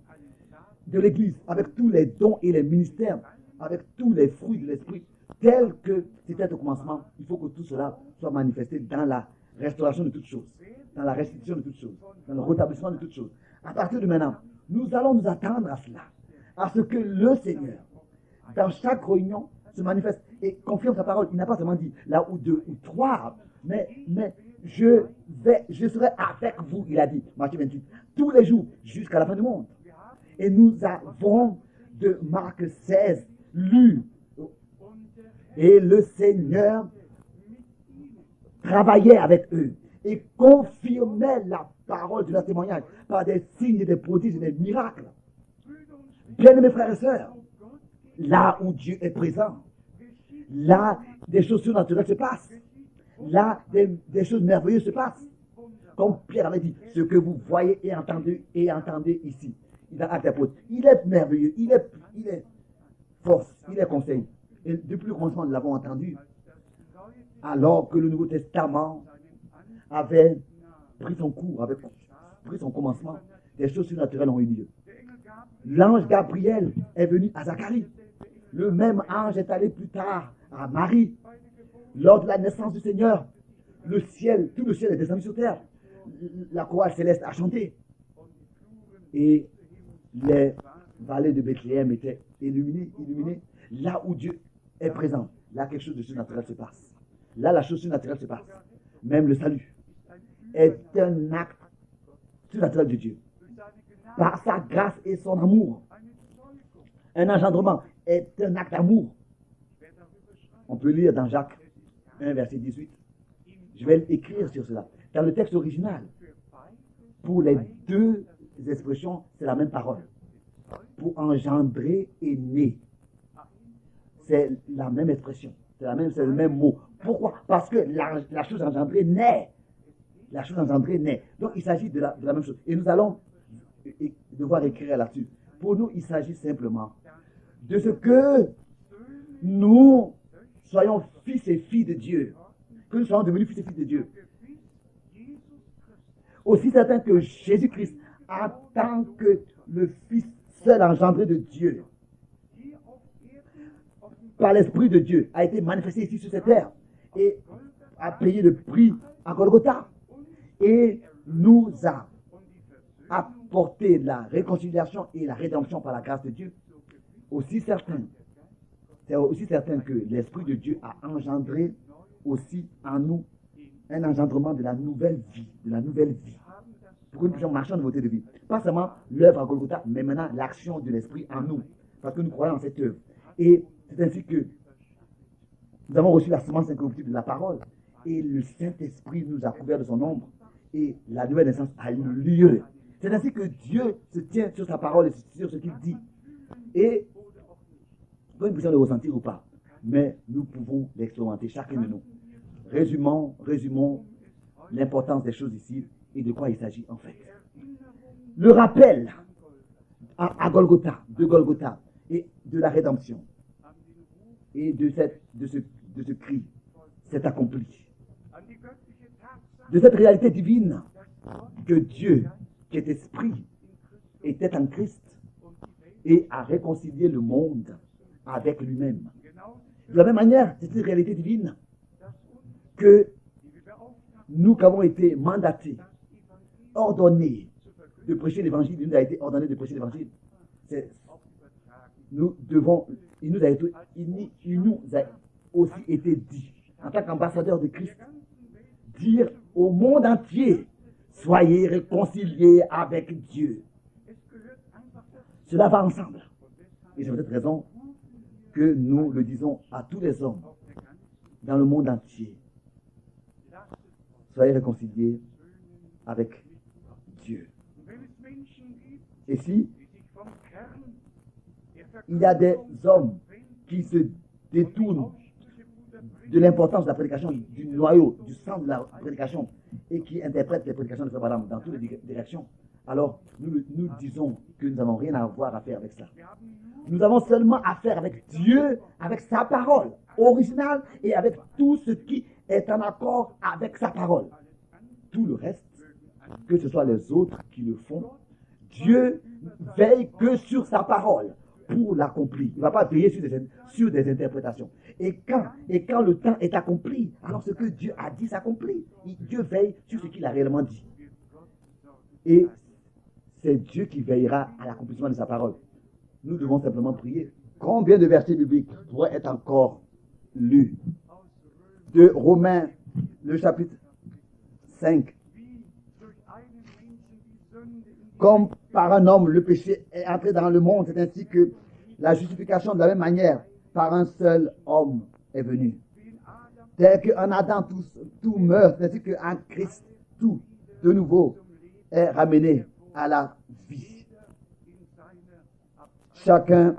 de l'Église, avec tous les dons et les ministères, avec tous les fruits de l'Esprit, tel que c'était au commencement, il faut que tout cela soit manifesté dans la restauration de toutes choses, dans la restitution de toutes choses, dans le rétablissement de toutes choses. À partir de maintenant, nous allons nous attendre à cela, à ce que le Seigneur, dans chaque réunion, se manifeste et confirme sa parole. Il n'a pas seulement dit là où 2 ou 3, mais je serai avec vous, il a dit, Matthieu 28, tous les jours jusqu'à la fin du monde. Et nous avons de Marc 16 lu. Et le Seigneur travaillait avec eux et confirmait la parole de leur témoignage par des signes, des prodiges et des miracles. Bien-aimés frères et sœurs, là où Dieu est présent, là des choses surnaturelles se passent, là des choses merveilleuses se passent. Comme Pierre avait dit, ce que vous voyez et entendez ici, dans Actes des Apôtres, il est merveilleux, il est force, il est conseil. Et depuis le commencement, nous l'avons entendu, alors que le Nouveau Testament avait pris son cours, avait pris son commencement, des choses surnaturelles ont eu lieu. L'ange Gabriel est venu à Zacharie. Le même ange est allé plus tard à Marie. Lors de la naissance du Seigneur, le ciel, tout le ciel est descendu sur terre. La chorale céleste a chanté. Et les vallées de Bethléem étaient illuminées. Là où Dieu est présent, là quelque chose de surnaturel se passe. Là, la chose surnaturelle se passe. Même le salut est un acte surnaturel de Dieu. Par sa grâce et son amour. Un engendrement est un acte d'amour. On peut lire dans Jacques 1, verset 18. Je vais écrire sur cela. Dans le texte original, pour les deux expressions, c'est la même parole. Pour engendrer et né. C'est la même expression. C'est le même mot. Pourquoi? Parce que la chose engendrée naît. La chose engendrée naît. Donc il s'agit de la même chose. Et nous allons devoir écrire là-dessus. Pour nous, il s'agit simplement de ce que nous soyons fils et filles de Dieu. Que nous soyons devenus fils et filles de Dieu. Aussi certain que Jésus-Christ, en tant que le Fils seul engendré de Dieu, par l'Esprit de Dieu, a été manifesté ici sur cette terre et a payé le prix à Golgotha et nous a apporté la réconciliation et la rédemption par la grâce de Dieu. C'est aussi certain que l'Esprit de Dieu a engendré aussi en nous un engendrement de la nouvelle vie, pour que nous puissions marcher en nouveauté de vie. Pas seulement l'œuvre à Golgotha, mais maintenant l'action de l'Esprit en nous, parce que nous croyons en cette œuvre. Et c'est ainsi que nous avons reçu la semence incorruptible de la parole, et le Saint-Esprit nous a couverts de son ombre, et la nouvelle naissance a eu lieu. C'est ainsi que Dieu se tient sur sa parole et sur ce qu'il dit. Et nous puissions le ressentir ou pas, mais nous pouvons l'expérimenter, chacun de nous. Résumons l'importance des choses ici et de quoi il s'agit en fait. Le rappel à Golgotha, de Golgotha et de la rédemption et de ce cri, c'est accompli. De cette réalité divine que Dieu, qui est esprit, était en Christ et a réconcilié le monde avec lui-même. De la même manière, c'est une réalité divine que nous qui avons été mandatés, ordonnés de prêcher l'évangile, il nous a été ordonné de prêcher l'évangile. Il nous a aussi été dit, en tant qu'ambassadeur de Christ, dire au monde entier, soyez réconciliés avec Dieu. Cela va ensemble. Et c'est pour cette raison que nous le disons à tous les hommes dans le monde entier. Soyez réconciliés avec Dieu. Et si il y a des hommes qui se détournent de l'importance de la prédication, du noyau, du centre de la prédication, et qui interprètent les prédications de Frère Branham dans toutes les directions, alors nous disons que nous n'avons rien à avoir à faire avec ça. Nous avons seulement à faire avec Dieu, avec sa parole originale et avec tout ce qui est en accord avec sa parole. Tout le reste, que ce soit les autres qui le font, Dieu veille que sur sa parole pour l'accomplir. Il ne va pas veiller sur des interprétations. Et quand le temps est accompli, alors ce que Dieu a dit s'accomplit. Dieu veille sur ce qu'il a réellement dit. Et c'est Dieu qui veillera à l'accomplissement de sa parole. Nous devons simplement prier. Combien de versets bibliques pourraient être encore lus? De Romains, le chapitre 5. Comme par un homme, le péché est entré dans le monde, c'est ainsi que la justification de la même manière, par un seul homme est venue. Tel qu'en Adam tout meurt, c'est ainsi qu'en Christ tout, de nouveau, est ramené à la vie. Chacun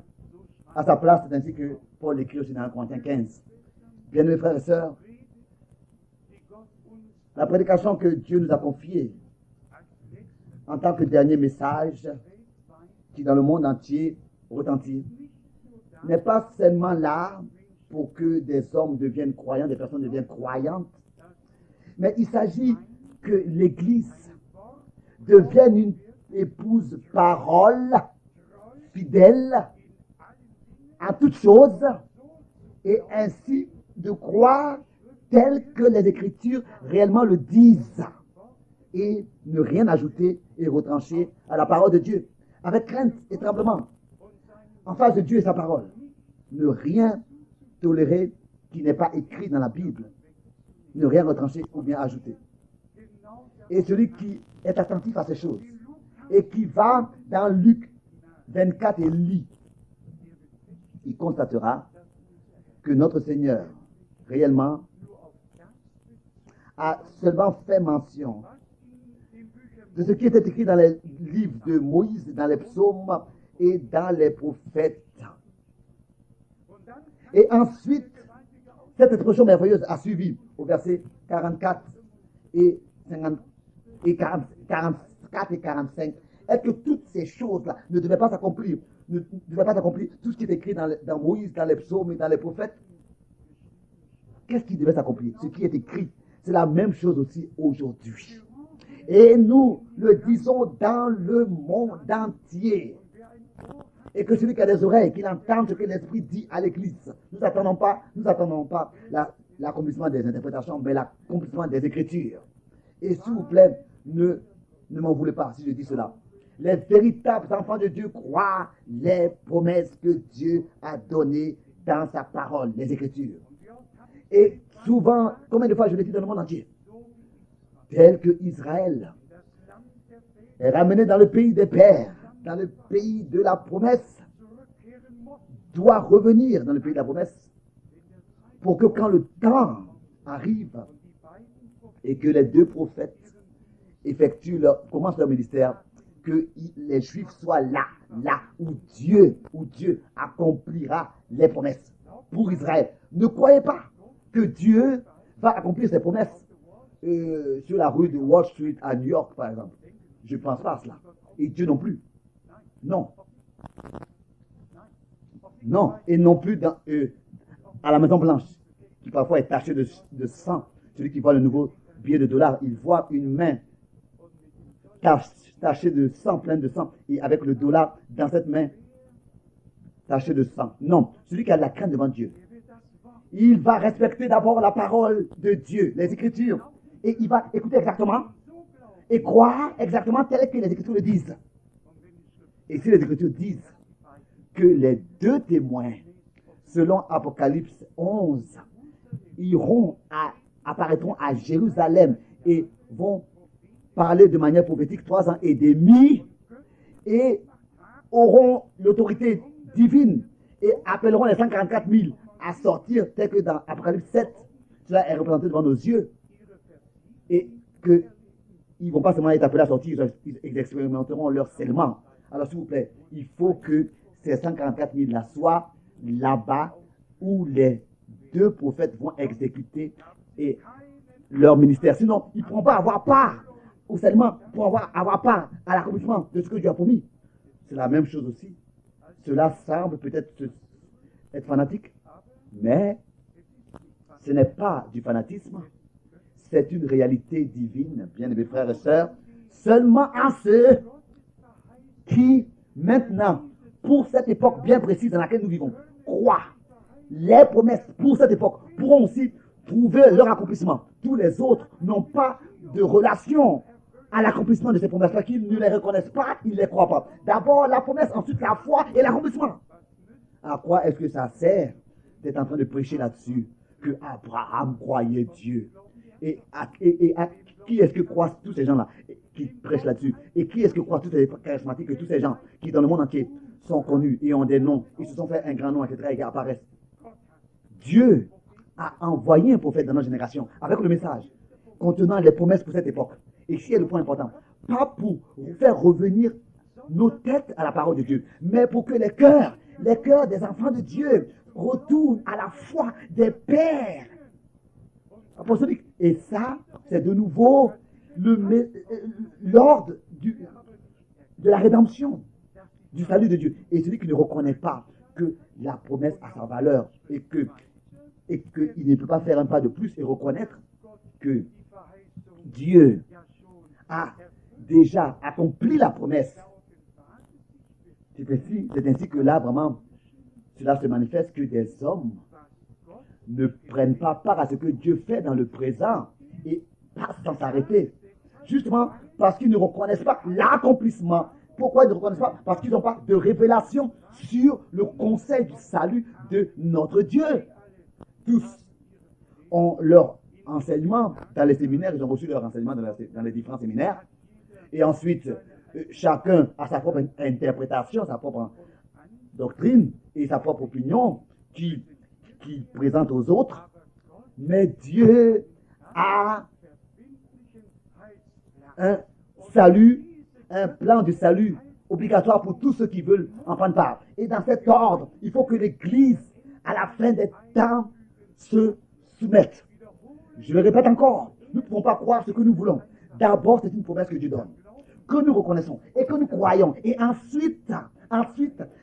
à sa place, c'est ainsi que Paul écrit aussi dans Corinthiens 15. Bien-aimés frères et sœurs, la prédication que Dieu nous a confiée en tant que dernier message qui dans le monde entier retentit n'est pas seulement là pour que des hommes deviennent croyants, des personnes deviennent croyantes, mais il s'agit que l'Église devienne une épouse parole, fidèle à toutes choses, et ainsi de croire tel que les Écritures réellement le disent, et ne rien ajouter et retrancher à la parole de Dieu, avec crainte et tremblement, en face de Dieu et sa parole. Ne rien tolérer qui n'est pas écrit dans la Bible, ne rien retrancher ou bien ajouter. Et celui qui est attentif à ces choses, et qui va dans Luc 24 et lit, il constatera que notre Seigneur, réellement, a seulement fait mention de ce qui était écrit dans les livres de Moïse, dans les psaumes et dans les prophètes. Et ensuite, cette expression merveilleuse a suivi au verset 44 et 44 et 45. Est-ce que toutes ces choses-là ne devaient pas s'accomplir, tout ce qui est écrit dans Moïse, dans les psaumes et dans les prophètes? Qu'est-ce qui devait s'accomplir? Ce qui est écrit, c'est la même chose aussi aujourd'hui. Et nous le disons dans le monde entier. Et que celui qui a des oreilles, qu'il entende ce que l'Esprit dit à l'Église. Nous n'attendons pas l'accomplissement des interprétations, mais l'accomplissement des Écritures. Et s'il vous plaît, ne m'en voulez pas si je dis cela. Les véritables enfants de Dieu croient les promesses que Dieu a données dans sa parole, les Écritures. Et souvent, combien de fois je l'ai dit dans le monde entier, tel que Israël est ramené dans le pays des pères, dans le pays de la promesse, doit revenir dans le pays de la promesse, pour que quand le temps arrive et que les deux prophètes commencent leur ministère, que les Juifs soient là où Dieu accomplira les promesses pour Israël. Ne croyez pas que Dieu va accomplir ses promesses sur la rue de Wall Street à New York, par exemple. Je ne pense pas à cela. Et Dieu non plus. Non. Non. Et non plus à la Maison Blanche, qui parfois est tachée de sang. Celui qui voit le nouveau billet de $, il voit une main tachée de sang, pleine de sang, et avec le dollar dans cette main tachée de sang. Non. Celui qui a la crainte devant Dieu, il va respecter d'abord la parole de Dieu, les Écritures, et il va écouter exactement et croire exactement tel que les Écritures le disent. Et si les Écritures disent que les deux témoins, selon Apocalypse 11, apparaîtront à Jérusalem et vont parler de manière prophétique 3 ans et demi, et auront l'autorité divine et appelleront les 144 000 à sortir, tel que dans Apocalypse 7, cela est représenté devant nos yeux et qu'ils ne vont pas seulement être appelés à sortir, ils expérimenteront leur scellement. Alors s'il vous plaît, il faut que ces 144 000 là soient là-bas où les 2 prophètes vont exécuter et leur ministère. Sinon, ils ne pourront pas avoir part au scellement pour avoir part à l'accomplissement de ce que Dieu a promis. C'est la même chose aussi. Cela semble peut-être être fanatique, mais ce n'est pas du fanatisme, c'est une réalité divine, bien-aimés frères et sœurs, seulement à ceux qui, maintenant, pour cette époque bien précise dans laquelle nous vivons, croient les promesses pour cette époque, pourront aussi trouver leur accomplissement. Tous les autres n'ont pas de relation à l'accomplissement de ces promesses-là, qu'ils ne les reconnaissent pas, ils ne les croient pas. D'abord la promesse, ensuite la foi et l'accomplissement. À quoi est-ce que ça sert d'être en train de prêcher là-dessus que Abraham croyait Dieu? Et à qui est-ce que croient tous ces gens-là qui prêchent là-dessus? Et qui est-ce que croient tous ces charismatiques et tous ces gens qui dans le monde entier sont connus et ont des noms, ils se sont fait un grand nom, etc., et qui apparaissent? Dieu a envoyé un prophète dans notre génération avec le message contenant les promesses pour cette époque. Et ici est le point important. Pas pour faire revenir nos têtes à la parole de Dieu, mais pour que les cœurs des enfants de Dieu retournent à la foi des pères apostoliques. Et ça, c'est de nouveau l'ordre de la rédemption, du salut de Dieu. Et celui qui ne reconnaît pas que la promesse a sa valeur et qu'il ne peut pas faire un pas de plus et reconnaître que Dieu a déjà accompli la promesse. C'est ainsi que là, vraiment, cela se manifeste que des hommes ne prennent pas part à ce que Dieu fait dans le présent et passent sans s'arrêter. Justement parce qu'ils ne reconnaissent pas l'accomplissement. Pourquoi ils ne reconnaissent pas? Parce qu'ils n'ont pas de révélation sur le conseil du salut de notre Dieu. Tous ont leur enseignement dans les séminaires, ils ont reçu leur enseignement dans les différents séminaires. Et ensuite, chacun a sa propre interprétation, sa propre doctrine et sa propre opinion qu'il présente aux autres. Mais Dieu a un salut, un plan de salut obligatoire pour tous ceux qui veulent en prendre part. Et dans cet ordre, il faut que l'Église, à la fin des temps, se soumette. Je le répète encore, nous ne pouvons pas croire ce que nous voulons. D'abord, c'est une promesse que Dieu donne, que nous reconnaissons et que nous croyons. Et ensuite,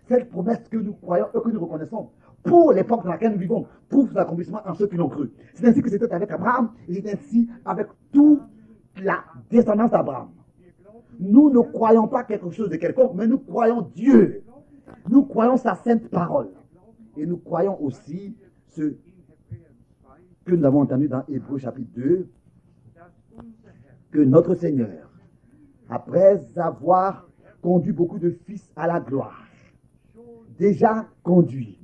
cette promesse que nous croyons et que nous reconnaissons pour l'époque dans laquelle nous vivons, trouve son accomplissement en ceux qui l'ont cru. C'est ainsi que c'était avec Abraham et c'est ainsi avec toute la descendance d'Abraham. Nous ne croyons pas quelque chose de quelconque, mais nous croyons Dieu. Nous croyons sa sainte parole. Et nous croyons aussi ce que nous avons entendu dans Hébreux chapitre 2, que notre Seigneur, après avoir conduit beaucoup de fils à la gloire, déjà conduit,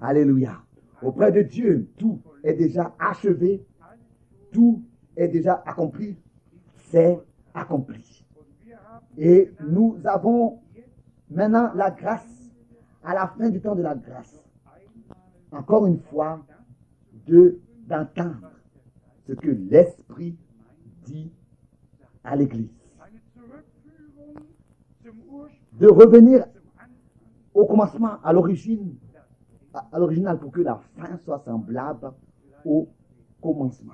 alléluia, auprès de Dieu, tout est déjà achevé, tout est déjà accompli, c'est accompli. Et nous avons maintenant la grâce, à la fin du temps de la grâce, encore une fois, d'entendre ce que l'Esprit dit à l'Église. De revenir au commencement, à l'original, pour que la fin soit semblable au commencement.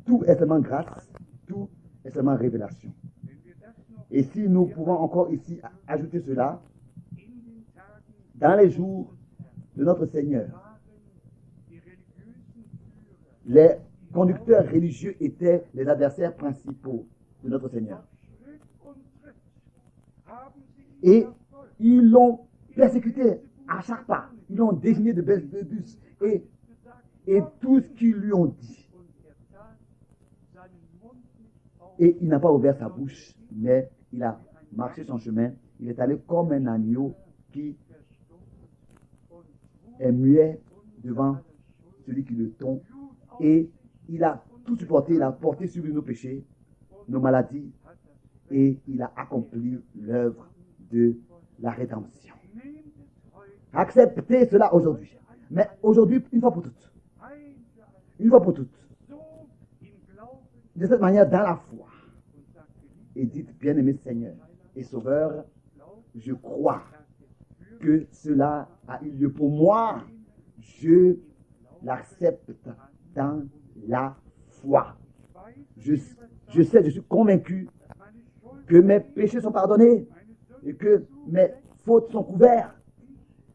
Tout est seulement grâce, tout est seulement révélation. Et si nous pouvons encore ici ajouter cela, dans les jours de notre Seigneur, les conducteurs religieux étaient les adversaires principaux de notre Seigneur. Et ils l'ont persécuté à chaque pas. Ils l'ont désigné de Belzébus et tout ce qu'ils lui ont dit. Et il n'a pas ouvert sa bouche, mais il a marché son chemin. Il est allé comme un agneau qui est muet devant celui qui le tond. Et il a tout supporté, il a porté sur lui nos péchés, nos maladies, et il a accompli l'œuvre de la rédemption. Acceptez cela aujourd'hui. Mais aujourd'hui, une fois pour toutes, une fois pour toutes, so im Glauben de cette manière dans la foi, und sagt, et dites, bien-aimé Seigneur et Sauveur, Glauben, je crois sagt, que cela a eu lieu pour moi. Je l'accepte dans la foi. Je sais, je suis convaincu que mes péchés sont pardonnés et que mes fautes sont couvertes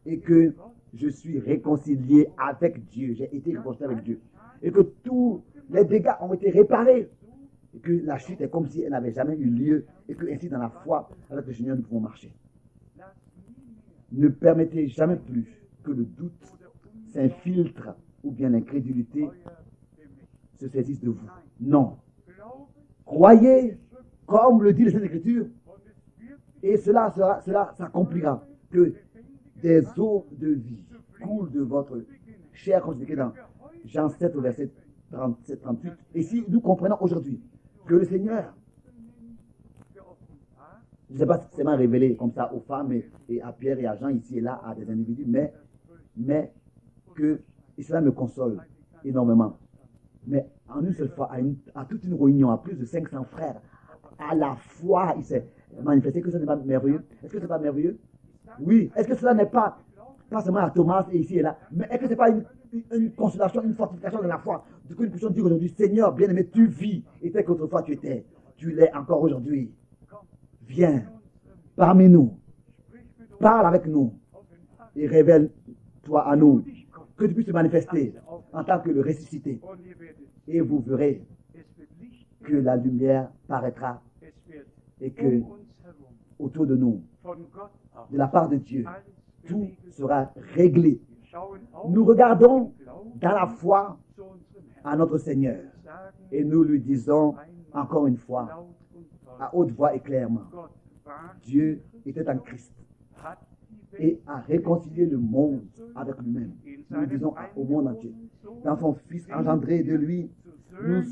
et que je suis réconcilié avec Dieu. J'ai été réconcilié avec Dieu et que tous les dégâts ont été réparés et que la chute est comme si elle n'avait jamais eu lieu et que ainsi dans la foi avec le Seigneur nous pouvons marcher. Ne permettez jamais plus que le doute s'infiltre ou bien l'incrédulité se saisisse de vous. Non. Croyez comme le dit les Saintes Écritures et cela s'accomplira, que des eaux de vie coulent de votre chair, comme c'est écrit dans Jean 7 au verset 37-38. Et si nous comprenons aujourd'hui que le Seigneur, je ne sais pas si c'est mal révélé comme ça aux femmes et à Pierre et à Jean ici et là, à des individus, mais que, et cela me console énormément, mais en une seule fois, à toute une réunion, à plus de 500 frères, à la fois, il s'est manifesté, que ce n'est pas merveilleux. Est-ce que ce n'est pas merveilleux? Oui. Est-ce que cela n'est pas seulement à Thomas et ici et là, mais est-ce que ce n'est pas une consolation, une fortification de la foi, de que nous puissions dire aujourd'hui, Seigneur, bien-aimé, tu vis, et tel qu'autrefois tu étais, tu l'es encore aujourd'hui. Viens parmi nous, parle avec nous et révèle-toi à nous, que tu puisses te manifester en tant que le ressuscité. Et vous verrez que la lumière paraîtra et que autour de nous, de la part de Dieu, tout sera réglé. Nous regardons dans la foi à notre Seigneur et nous lui disons encore une fois, à haute voix et clairement, Dieu était en Christ et a réconcilié le monde avec lui-même. Nous disons au monde entier, dans son Fils engendré de lui, nous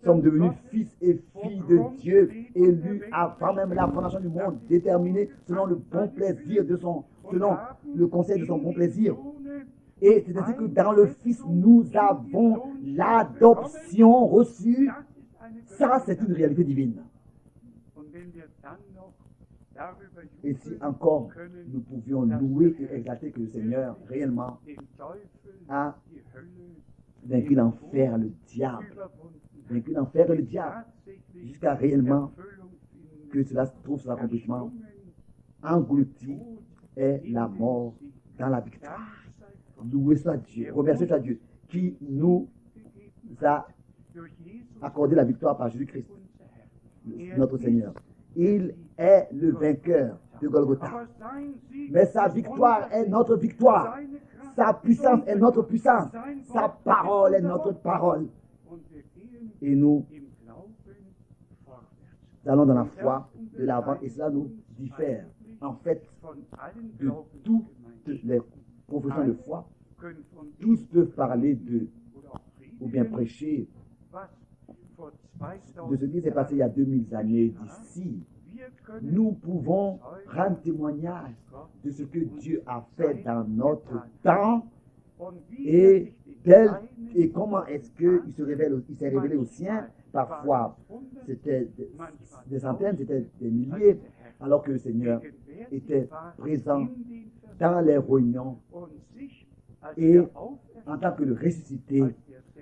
sommes devenus fils et filles de Dieu, élus avant même la fondation du monde, déterminés selon le bon plaisir selon le conseil de son bon plaisir. Et c'est ainsi que dans le Fils, nous avons l'adoption reçue. Ça, c'est une réalité divine. Et si encore nous pouvions louer et exalter que le Seigneur réellement a vaincu l'enfer, le diable, jusqu'à réellement que cela se trouve son accomplissement, englouti est la mort dans la victoire. Loué soit Dieu, remercié soit Dieu, qui nous a accordé la victoire par Jésus-Christ, notre Seigneur. Il est le vainqueur de Golgotha. Mais sa victoire est notre victoire. Sa puissance est notre puissance. Sa parole est notre parole. Et nous allons dans la foi de l'avant. Et cela nous diffère, en fait, de toutes les confessions de foi. Tous peuvent parler ou bien prêcher de ce qui s'est passé il y a 2000 années d'ici. Nous pouvons rendre témoignage de ce que Dieu a fait dans notre temps et comment est-ce qu'il s'est révélé aux siens. Parfois, c'était des centaines, c'était des milliers, alors que le Seigneur était présent dans les réunions et en tant que le ressuscité,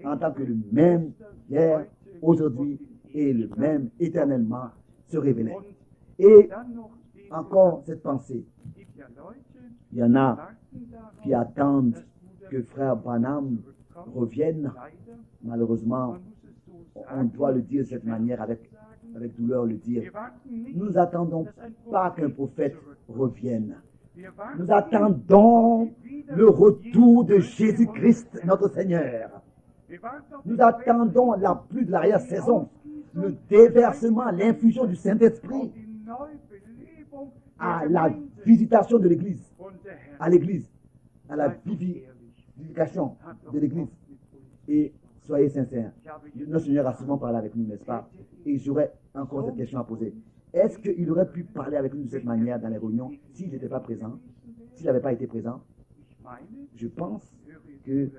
en tant que le même hier, aujourd'hui et le même éternellement se révélait. Et encore cette pensée, il y en a qui attendent que frère Branham revienne. Malheureusement, on doit le dire de cette manière, avec douleur le dire. Nous n'attendons pas qu'un prophète revienne. Nous attendons le retour de Jésus-Christ, notre Seigneur. Nous attendons la pluie de l'arrière-saison, le déversement, l'infusion du Saint-Esprit à la visitation de l'Église, à la vivification de l'Église. Et soyez sincères, notre Seigneur a souvent parlé avec nous, n'est-ce pas? Et j'aurais encore cette question à poser. Est-ce qu'il aurait pu parler avec nous de cette manière dans les réunions s'il n'était pas présent, s'il n'avait pas été présent? Je pense que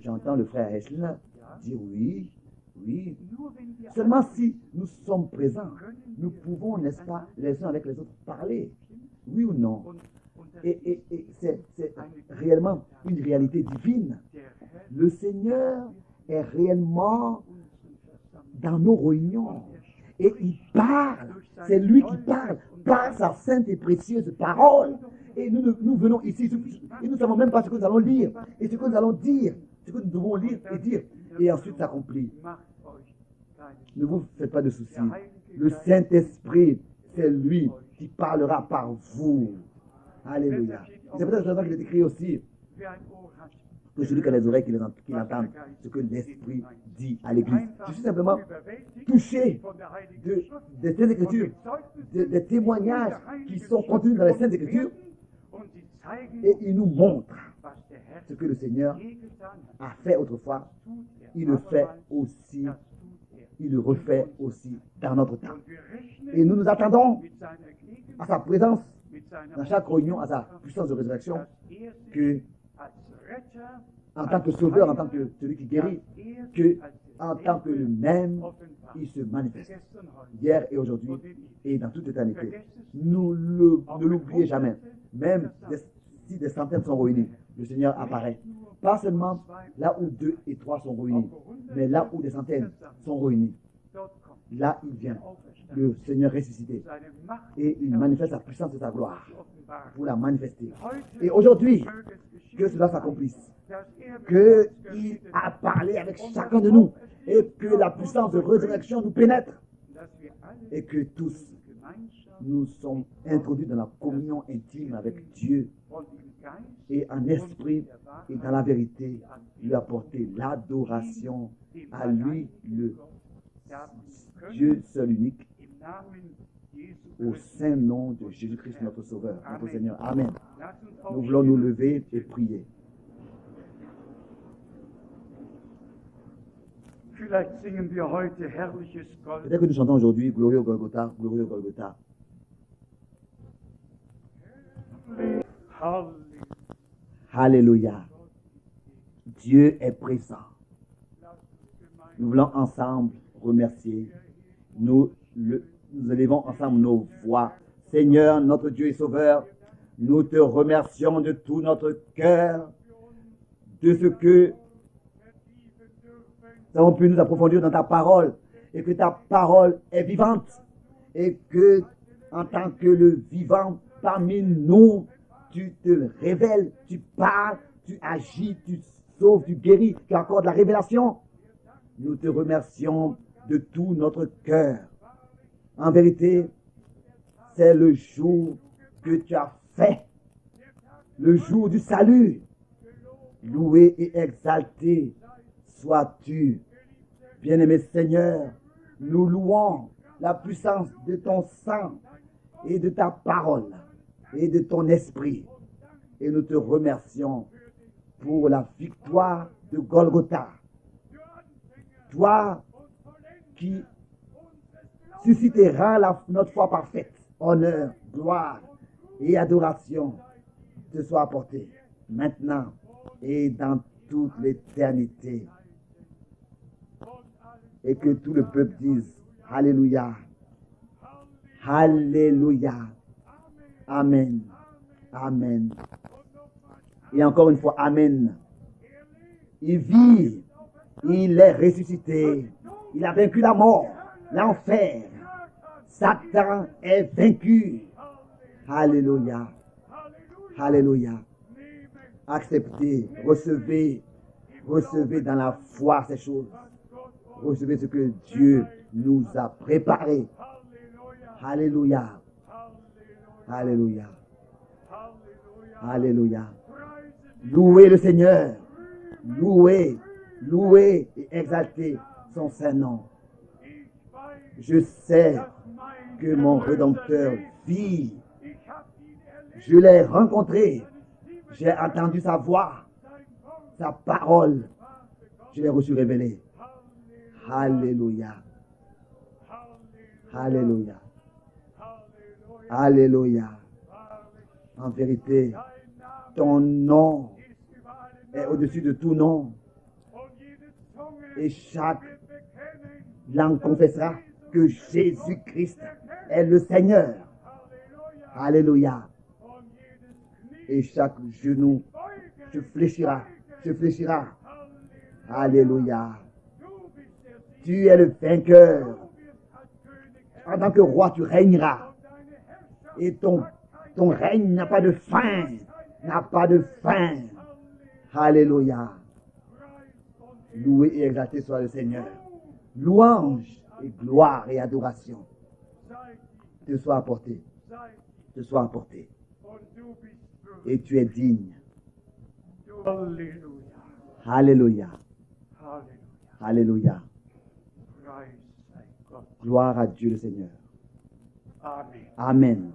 J'entends le frère Hessler dire oui, oui. Nur wenn wir Seulement si nous sommes présents, nous pouvons, n'est-ce pas, les uns avec les autres parler. Oui ou non? und das Et c'est réellement une réalité divine. der Herr Le Seigneur est réellement dans nos réunions. Et il parle. C'est lui qui parle par sa sainte et précieuse parole. Et nous venons ici et nous ne savons même pas ce que nous allons lire et ce que nous allons dire, ce que nous devons lire et dire. Et ensuite s'accomplit. macht euch keine Ne vous faites pas de soucis. Le Saint-Esprit, c'est lui qui parlera par vous. Alléluia. C'est peut-être pour ça qu'il est écrit aussi Wer ein Ohr hat, que celui qui a les oreilles, qu'il entende ce que l'Esprit dit à l'Église. Je suis simplement überwältigt touché von der Heiligen des Schrift, Saintes Écritures, des témoignages qui sont contenus dans les Saintes Écritures, und sie zeigen et il nous montre was der Herr ce que le Seigneur je getan hat. a fait autrefois. Tut Il le fait abermals, aussi, das tut il le refait aussi dans notre temps. Und wir rechnen Et nous nous attendons mit seiner à Gegenwart, sa présence mit seiner dans chaque réunion, à sa puissance de résurrection, dass sich que als Retter, en tant que sauveur, en tant que celui qui guérit, dass sich que als en tant que le même, offenbart. il se manifeste Gestern, heute hier et aujourd'hui et dans toute éternité. Ne l'oubliez jamais. Même si des centaines sont réunis, le Seigneur apparaît. Pas seulement là où 2 et 3 sont réunis, mais là où des centaines sont réunis. dort kommt Là, il vient, auferstanden. le Seigneur ressuscité, Seine Macht et il manifeste sa puissance et sa gloire offenbart. pour la manifester. Heute Et aujourd'hui, möge es geschehen, que cela s'accomplisse, dass er mit uns qu'il geredet a hat, parlé avec chacun de nous, et que la puissance de résurrection nous pénètre, dass wir alle et que tous in Gemeinschaft nous sommes introduits dans la communion intime avec Dieu, und im Geist et en esprit et dans la vérité, lui apporter l'adoration à lui, le gaben können, Dieu seul unique, im Namen Jesu au Christi. saint nom de Jésus-Christ, notre Sauveur, notre Seigneur. Amen. Lass uns Nous voulons nous aufstehen. lever et prier. Vielleicht singen wir heute herrliches Gold. Peut-être que nous chantons aujourd'hui Glorieux Golgotha, Glorieux Golgotha. Halleluja. Alléluia. Dieu est présent. Nous voulons ensemble remercier. Nous élevons ensemble nos voix. Seigneur, notre Dieu et Sauveur, nous te remercions de tout notre cœur, de ce que nous avons pu nous approfondir dans ta parole, et que ta parole est vivante, et que, en tant que le vivant parmi nous, tu te révèles, tu parles, tu agis, tu sauves, tu guéris, tu accordes la révélation. Nous te remercions de tout notre cœur. En vérité, c'est le jour que tu as fait, le jour du salut. Loué et exalté sois-tu. Bien-aimé Seigneur, nous louons la puissance de ton sang et de ta parole et de ton esprit. Et nous te remercions pour la victoire de Golgotha. Toi qui suscitera notre foi parfaite, honneur, gloire et adoration te soient apportés maintenant et dans toute l'éternité. Et que tout le peuple dise Alléluia, Alléluia, Amen, Amen. Et encore une fois, Amen. Il vit, il est ressuscité, il a vaincu la mort, l'enfer. Satan est vaincu. Alléluia, Alléluia. Acceptez, recevez dans la foi ces choses. Recevez ce que Dieu nous a préparé. Alléluia, Alléluia, Alléluia. Louez le Seigneur. Louez et exaltez son saint nom. Je sais que mon Rédempteur vit. Je l'ai rencontré. J'ai entendu sa voix, sa parole. Je l'ai reçu révélée. Alléluia. Alléluia. Alléluia. En vérité, ton nom est au-dessus de tout nom. Et chaque langue confessera que Jésus-Christ est le Seigneur. Alléluia. Et chaque genou se fléchira. Alléluia. Tu es le vainqueur. En tant que roi, tu régneras. Et ton règne n'a pas de fin. Alléluia. Loué et exalté soit le Seigneur. Louange et gloire et adoration te soient apportées. Et tu es digne. Halleluja. Alléluia. Halleluja. Alléluia. Preis sei Gott. Gloire à Dieu le Seigneur. Amen. Amen.